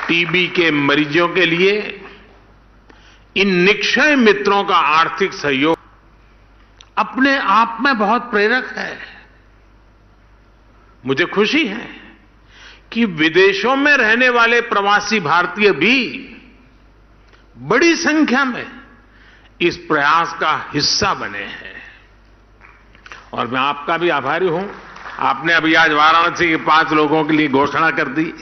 टीबी के मरीजों के लिए इन निक्षय मित्रों का आर्थिक सहयोग अपने आप में बहुत प्रेरक है। मुझे खुशी है कि विदेशों में रहने वाले प्रवासी भारतीय भी बड़ी संख्या में इस प्रयास का हिस्सा बने हैं। और मैं आपका भी आभारी हूं, आपने अभी आज वाराणसी के 5 लोगों के लिए घोषणा कर दी।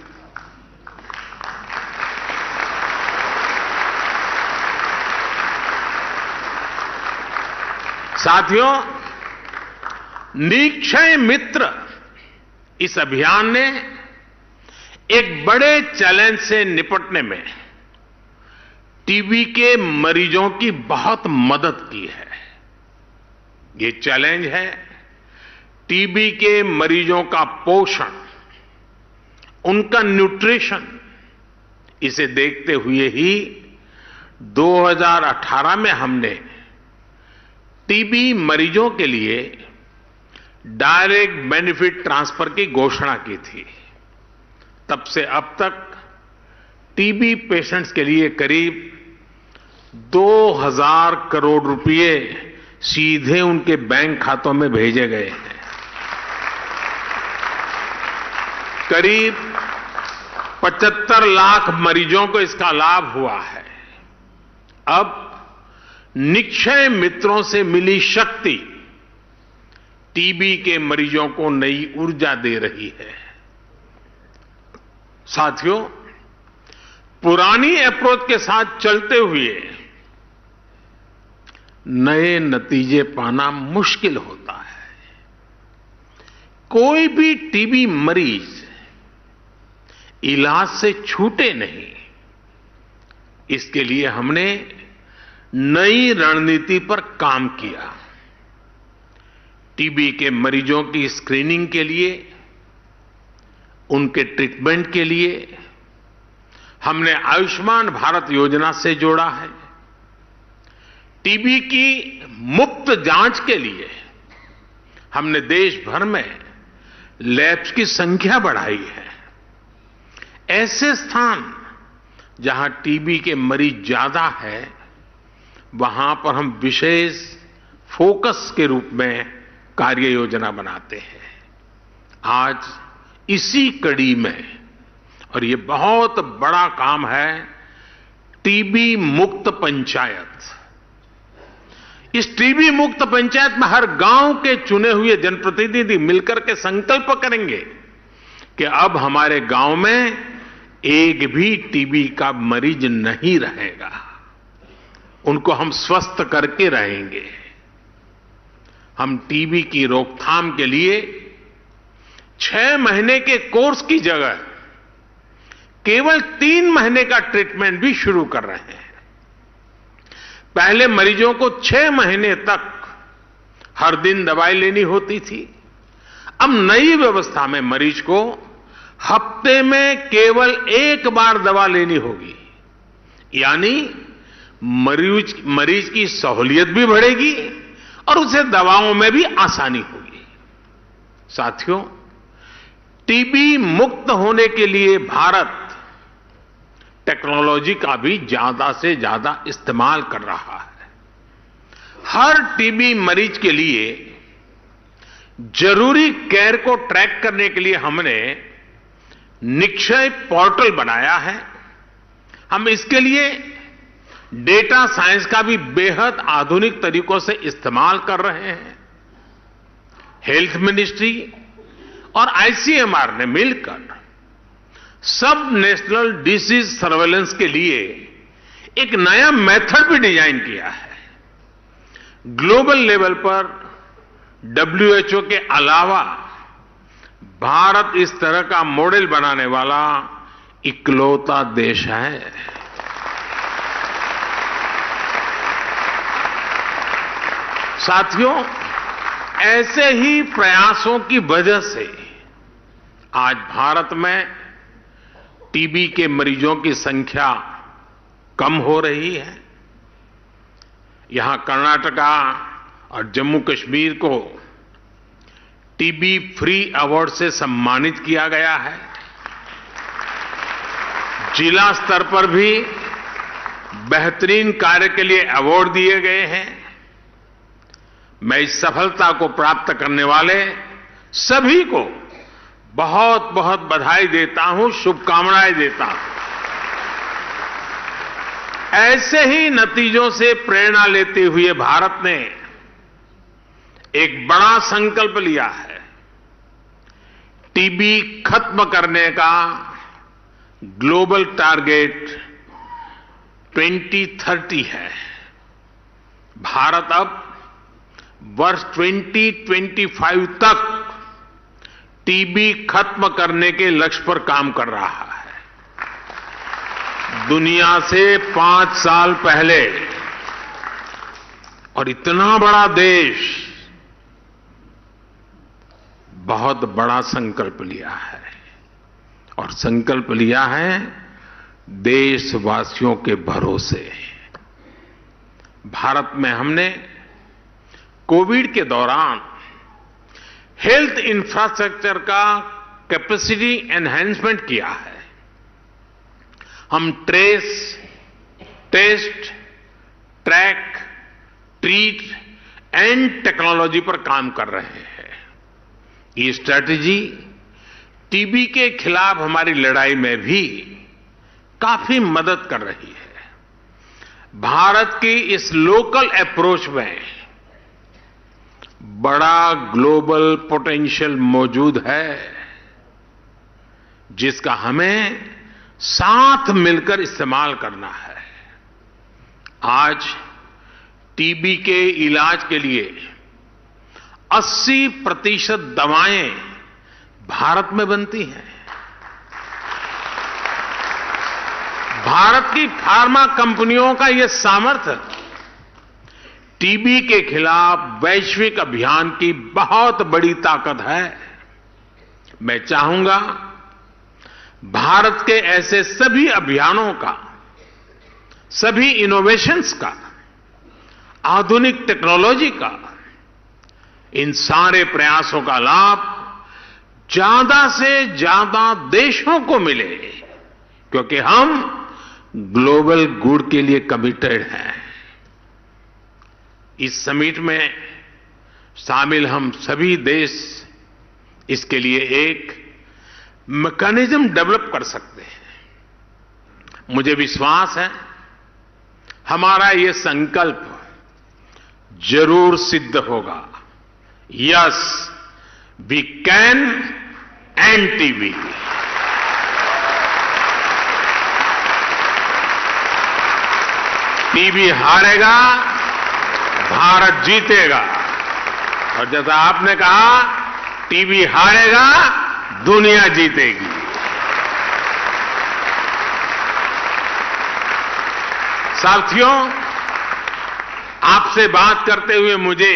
साथियों, निक्षय मित्र इस अभियान ने एक बड़े चैलेंज से निपटने में टीबी के मरीजों की बहुत मदद की है। ये चैलेंज है टीबी के मरीजों का पोषण, उनका न्यूट्रिशन। इसे देखते हुए ही 2018 में हमने टीबी मरीजों के लिए डायरेक्ट बेनिफिट ट्रांसफर की घोषणा की थी। तब से अब तक टीबी पेशेंट्स के लिए करीब 2000 करोड़ रुपए सीधे उनके बैंक खातों में भेजे गए हैं। करीब 75 लाख मरीजों को इसका लाभ हुआ है। अब निक्षय मित्रों से मिली शक्ति टीबी के मरीजों को नई ऊर्जा दे रही है। साथियों, पुरानी अप्रोच के साथ चलते हुए नए नतीजे पाना मुश्किल होता है। कोई भी टीबी मरीज इलाज से छूटे नहीं, इसके लिए हमने नई रणनीति पर काम किया। टीबी के मरीजों की स्क्रीनिंग के लिए, उनके ट्रीटमेंट के लिए हमने आयुष्मान भारत योजना से जोड़ा है। टीबी की मुफ्त जांच के लिए हमने देश भर में लैब्स की संख्या बढ़ाई है। ऐसे स्थान जहां टीबी के मरीज ज्यादा है, वहां पर हम विशेष फोकस के रूप में कार्य योजना बनाते हैं। आज इसी कड़ी में, और ये बहुत बड़ा काम है, टीबी मुक्त पंचायत। इस टीबी मुक्त पंचायत में हर गांव के चुने हुए जनप्रतिनिधि मिलकर के संकल्प करेंगे कि अब हमारे गांव में एक भी टीबी का मरीज नहीं रहेगा, उनको हम स्वस्थ करके रहेंगे। हम टीबी की रोकथाम के लिए 6 महीने के कोर्स की जगह केवल 3 महीने का ट्रीटमेंट भी शुरू कर रहे हैं। पहले मरीजों को 6 महीने तक हर दिन दवाई लेनी होती थी। अब नई व्यवस्था में मरीज को हफ्ते में केवल 1 बार दवा लेनी होगी, यानी मरीज की सहूलियत भी बढ़ेगी और उसे दवाओं में भी आसानी होगी। साथियों, टीबी मुक्त होने के लिए भारत टेक्नोलॉजी का भी ज्यादा से ज्यादा इस्तेमाल कर रहा है। हर टीबी मरीज के लिए जरूरी केयर को ट्रैक करने के लिए हमने निक्षय पोर्टल बनाया है। हम इसके लिए डेटा साइंस का भी बेहद आधुनिक तरीकों से इस्तेमाल कर रहे हैं। हेल्थ मिनिस्ट्री और आईसीएमआर ने मिलकर सब नेशनल डिसीज सर्वेलेंस के लिए एक नया मेथड भी डिजाइन किया है। ग्लोबल लेवल पर WHO के अलावा भारत इस तरह का मॉडल बनाने वाला इकलौता देश है। साथियों, ऐसे ही प्रयासों की वजह से आज भारत में टीबी के मरीजों की संख्या कम हो रही है। यहां कर्नाटका और जम्मू कश्मीर को टीबी फ्री अवार्ड से सम्मानित किया गया है। जिला स्तर पर भी बेहतरीन कार्य के लिए अवार्ड दिए गए हैं। मैं इस सफलता को प्राप्त करने वाले सभी को बहुत बहुत बधाई देता हूं, शुभकामनाएं देता हूं। ऐसे ही नतीजों से प्रेरणा लेते हुए भारत ने एक बड़ा संकल्प लिया है। टीबी खत्म करने का ग्लोबल टारगेट 2030 है। भारत अब वर्ष 2025 तक टीबी खत्म करने के लक्ष्य पर काम कर रहा है। दुनिया से 5 साल पहले, और इतना बड़ा देश बहुत बड़ा संकल्प लिया है, और संकल्प लिया है देशवासियों के भरोसे। भारत में हमने कोविड के दौरान हेल्थ इंफ्रास्ट्रक्चर का कैपेसिटी एनहांसमेंट किया है। हम trace, test, track, treat and technology पर काम कर रहे हैं। ये स्ट्रैटेजी टीबी के खिलाफ हमारी लड़ाई में भी काफी मदद कर रही है। भारत की इस लोकल अप्रोच में बड़ा ग्लोबल पोटेंशियल मौजूद है, जिसका हमें साथ मिलकर इस्तेमाल करना है। आज टीबी के इलाज के लिए 80% दवाएं भारत में बनती हैं। भारत की फार्मा कंपनियों का यह सामर्थ्य टीबी के खिलाफ वैश्विक अभियान की बहुत बड़ी ताकत है। मैं चाहूंगा भारत के ऐसे सभी अभियानों का, सभी इनोवेशंस का, आधुनिक टेक्नोलॉजी का, इन सारे प्रयासों का लाभ ज्यादा से ज्यादा देशों को मिले, क्योंकि हम ग्लोबल गुड के लिए कमिटेड हैं। इस समिट में शामिल हम सभी देश इसके लिए एक मैकेनिज्म डेवलप कर सकते हैं। मुझे विश्वास है हमारा ये संकल्प जरूर सिद्ध होगा। Yes, we can end TB. TB हारेगा, भारत जीतेगा। और जैसा आपने कहा, टीबी हारेगा, दुनिया जीतेगी। साथियों, आपसे बात करते हुए मुझे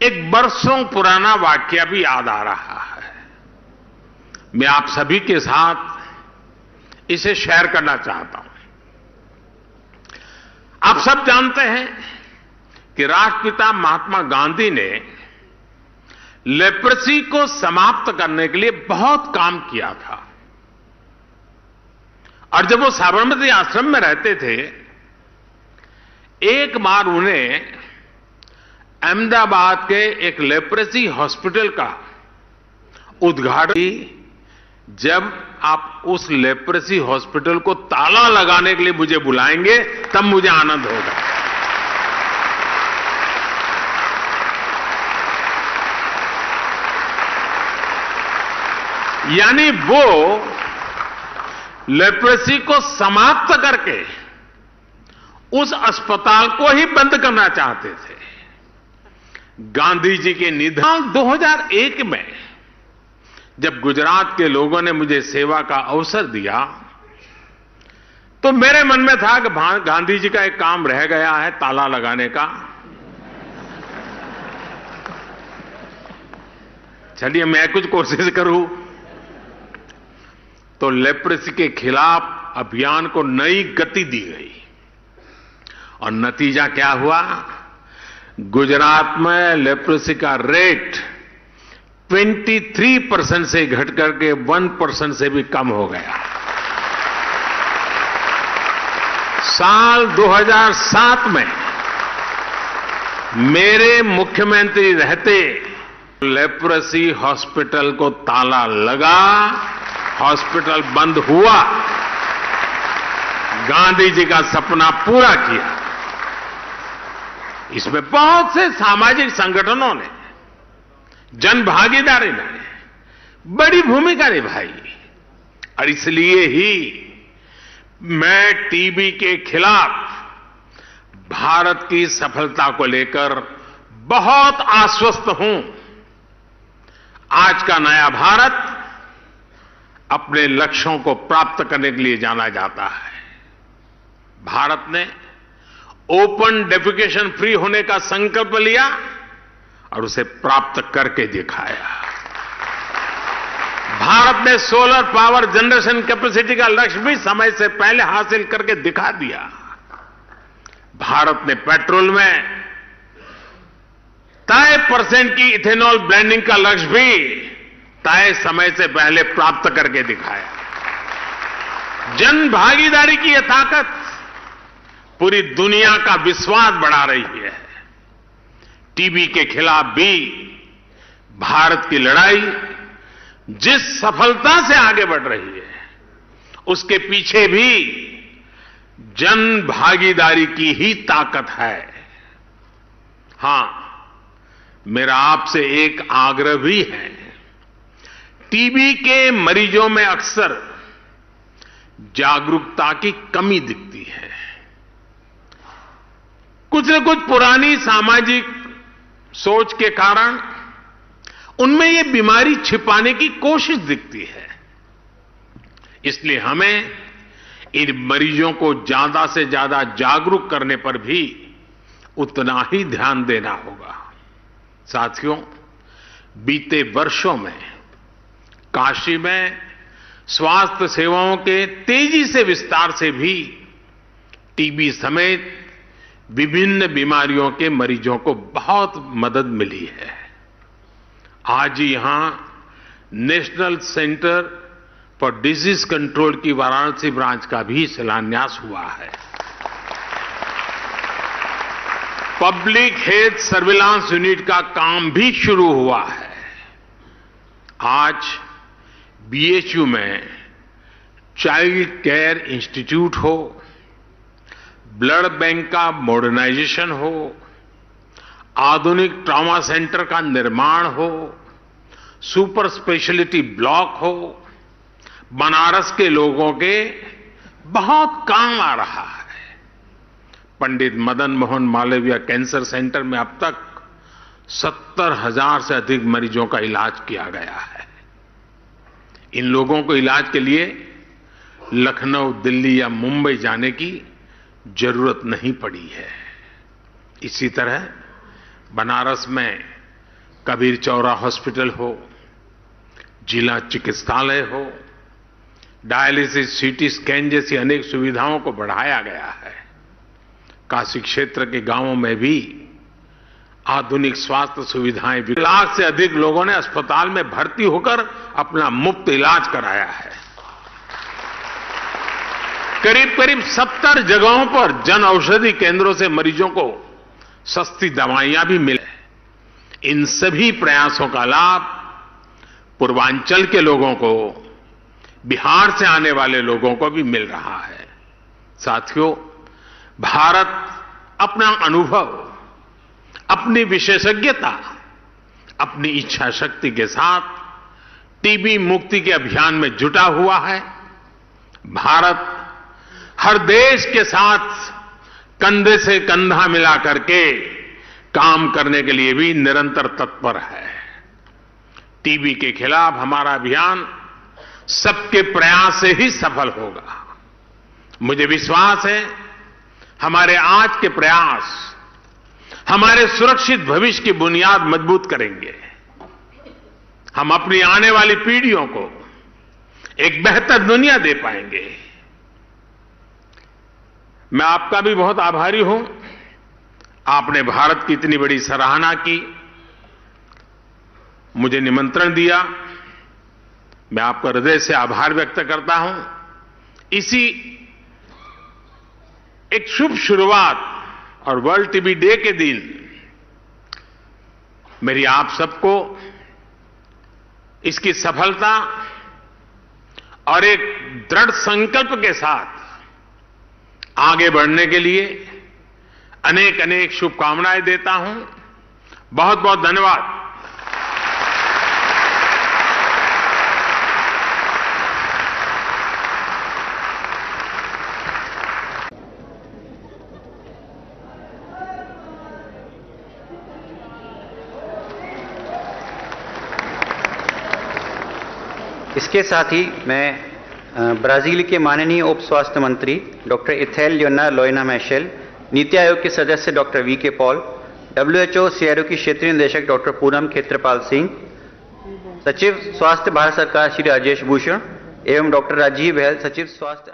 एक बरसों पुराना वाकया भी याद आ रहा है। मैं आप सभी के साथ इसे शेयर करना चाहता हूं। आप सब जानते हैं कि राष्ट्रपिता महात्मा गांधी ने लेप्रेसी को समाप्त करने के लिए बहुत काम किया था। और जब वो साबरमती आश्रम में रहते थे, एक बार उन्हें अहमदाबाद के एक लेप्रेसी हॉस्पिटल का उद्घाटन, जब आप उस लेप्रेसी हॉस्पिटल को ताला लगाने के लिए मुझे बुलाएंगे, तब मुझे आनंद होगा। यानी वो लेप्रेसी को समाप्त करके उस अस्पताल को ही बंद करना चाहते थे। गांधी जी के निधन 2001 में जब गुजरात के लोगों ने मुझे सेवा का अवसर दिया, तो मेरे मन में था कि गांधी जी का एक काम रह गया है, ताला लगाने का। चलिए मैं कुछ कोशिश करूं। तो लेप्रेसी के खिलाफ अभियान को नई गति दी गई और नतीजा क्या हुआ? गुजरात में लेप्रेसी का रेट 23% से घट करके 1% से भी कम हो गया। साल 2007 में मेरे मुख्यमंत्री रहते लेप्रेसी हॉस्पिटल को ताला लगा, हॉस्पिटल बंद हुआ, गांधी जी का सपना पूरा किया। इसमें बहुत से सामाजिक संगठनों ने, जन भागीदारी ने बड़ी भूमिका निभाई और इसलिए ही मैं टीबी के खिलाफ भारत की सफलता को लेकर बहुत आश्वस्त हूं। आज का नया भारत अपने लक्ष्यों को प्राप्त करने के लिए जाना जाता है। भारत ने ओपन डेफिकेशन फ्री होने का संकल्प लिया और उसे प्राप्त करके दिखाया। भारत ने सोलर पावर जनरेशन कैपेसिटी का लक्ष्य भी समय से पहले हासिल करके दिखा दिया। भारत ने पेट्रोल में तय % की इथेनॉल ब्लेंडिंग का लक्ष्य भी तय समय से पहले प्राप्त करके दिखाया। जन भागीदारी की यह ताकत पूरी दुनिया का विश्वास बढ़ा रही है। टीबी के खिलाफ भी भारत की लड़ाई जिस सफलता से आगे बढ़ रही है, उसके पीछे भी जन भागीदारी की ही ताकत है। हां, मेरा आपसे एक आग्रह भी है। टीबी के मरीजों में अक्सर जागरूकता की कमी दिखती है। कुछ न कुछ पुरानी सामाजिक सोच के कारण उनमें यह बीमारी छिपाने की कोशिश दिखती है। इसलिए हमें इन मरीजों को ज्यादा से ज्यादा जागरूक करने पर भी उतना ही ध्यान देना होगा। साथियों, बीते वर्षों में काशी में स्वास्थ्य सेवाओं के तेजी से विस्तार से भी टीबी समेत विभिन्न बीमारियों के मरीजों को बहुत मदद मिली है। आज यहां national centre for disease control की वाराणसी ब्रांच का भी शिलान्यास हुआ है। पब्लिक हेल्थ सर्विलांस यूनिट का काम भी शुरू हुआ है। आज बीएचयू में चाइल्ड केयर इंस्टीट्यूट हो, ब्लड बैंक का मॉडर्नाइजेशन हो, आधुनिक ट्रॉमा सेंटर का निर्माण हो, सुपर स्पेशलिटी ब्लॉक हो, बनारस के लोगों के बहुत काम आ रहा है। पंडित मदन मोहन मालवीय कैंसर सेंटर में अब तक 70,000 से अधिक मरीजों का इलाज किया गया है। इन लोगों को इलाज के लिए लखनऊ, दिल्ली या मुंबई जाने की जरूरत नहीं पड़ी है। इसी तरह बनारस में कबीर चौरा हॉस्पिटल हो, जिला चिकित्सालय हो, डायलिसिस, सीटी स्कैन जैसी अनेक सुविधाओं को बढ़ाया गया है। काशी क्षेत्र के गांवों में भी आधुनिक स्वास्थ्य सुविधाएं, 1 लाख से अधिक लोगों ने अस्पताल में भर्ती होकर अपना मुफ्त इलाज कराया है। करीब करीब 70 जगहों पर जन औषधि केंद्रों से मरीजों को सस्ती दवाइयां भी मिले। इन सभी प्रयासों का लाभ पूर्वांचल के लोगों को, बिहार से आने वाले लोगों को भी मिल रहा है। साथियों, भारत अपना अनुभव, अपनी विशेषज्ञता, अपनी इच्छा शक्ति के साथ टीबी मुक्ति के अभियान में जुटा हुआ है। भारत हर देश के साथ कंधे से कंधा मिलाकर के काम करने के लिए भी निरंतर तत्पर है। टीबी के खिलाफ हमारा अभियान सबके प्रयास से ही सफल होगा। मुझे विश्वास है हमारे आज के प्रयास हमारे सुरक्षित भविष्य की बुनियाद मजबूत करेंगे। हम अपनी आने वाली पीढ़ियों को एक बेहतर दुनिया दे पाएंगे। मैं आपका भी बहुत आभारी हूं। आपने भारत की इतनी बड़ी सराहना की, मुझे निमंत्रण दिया। मैं आपका हृदय से आभार व्यक्त करता हूं। इसी एक शुभ शुरुआत और वर्ल्ड टीबी डे के दिन मेरी आप सबको इसकी सफलता और एक दृढ़ संकल्प के साथ आगे बढ़ने के लिए अनेक अनेक शुभकामनाएं देता हूं। बहुत बहुत धन्यवाद। इसके साथ ही मैं ब्राजील के माननीय उप स्वास्थ्य मंत्री डॉक्टर इथेल लियोना लोइना मैशेल, नीति आयोग के सदस्य doctor VK. Paul, WHO CRO की क्षेत्रीय निदेशक डॉक्टर पूनम खेत्रपाल सिंह, सचिव स्वास्थ्य भारत सरकार श्री राजेश भूषण एवं डॉक्टर राजीव बहल, सचिव स्वास्थ्य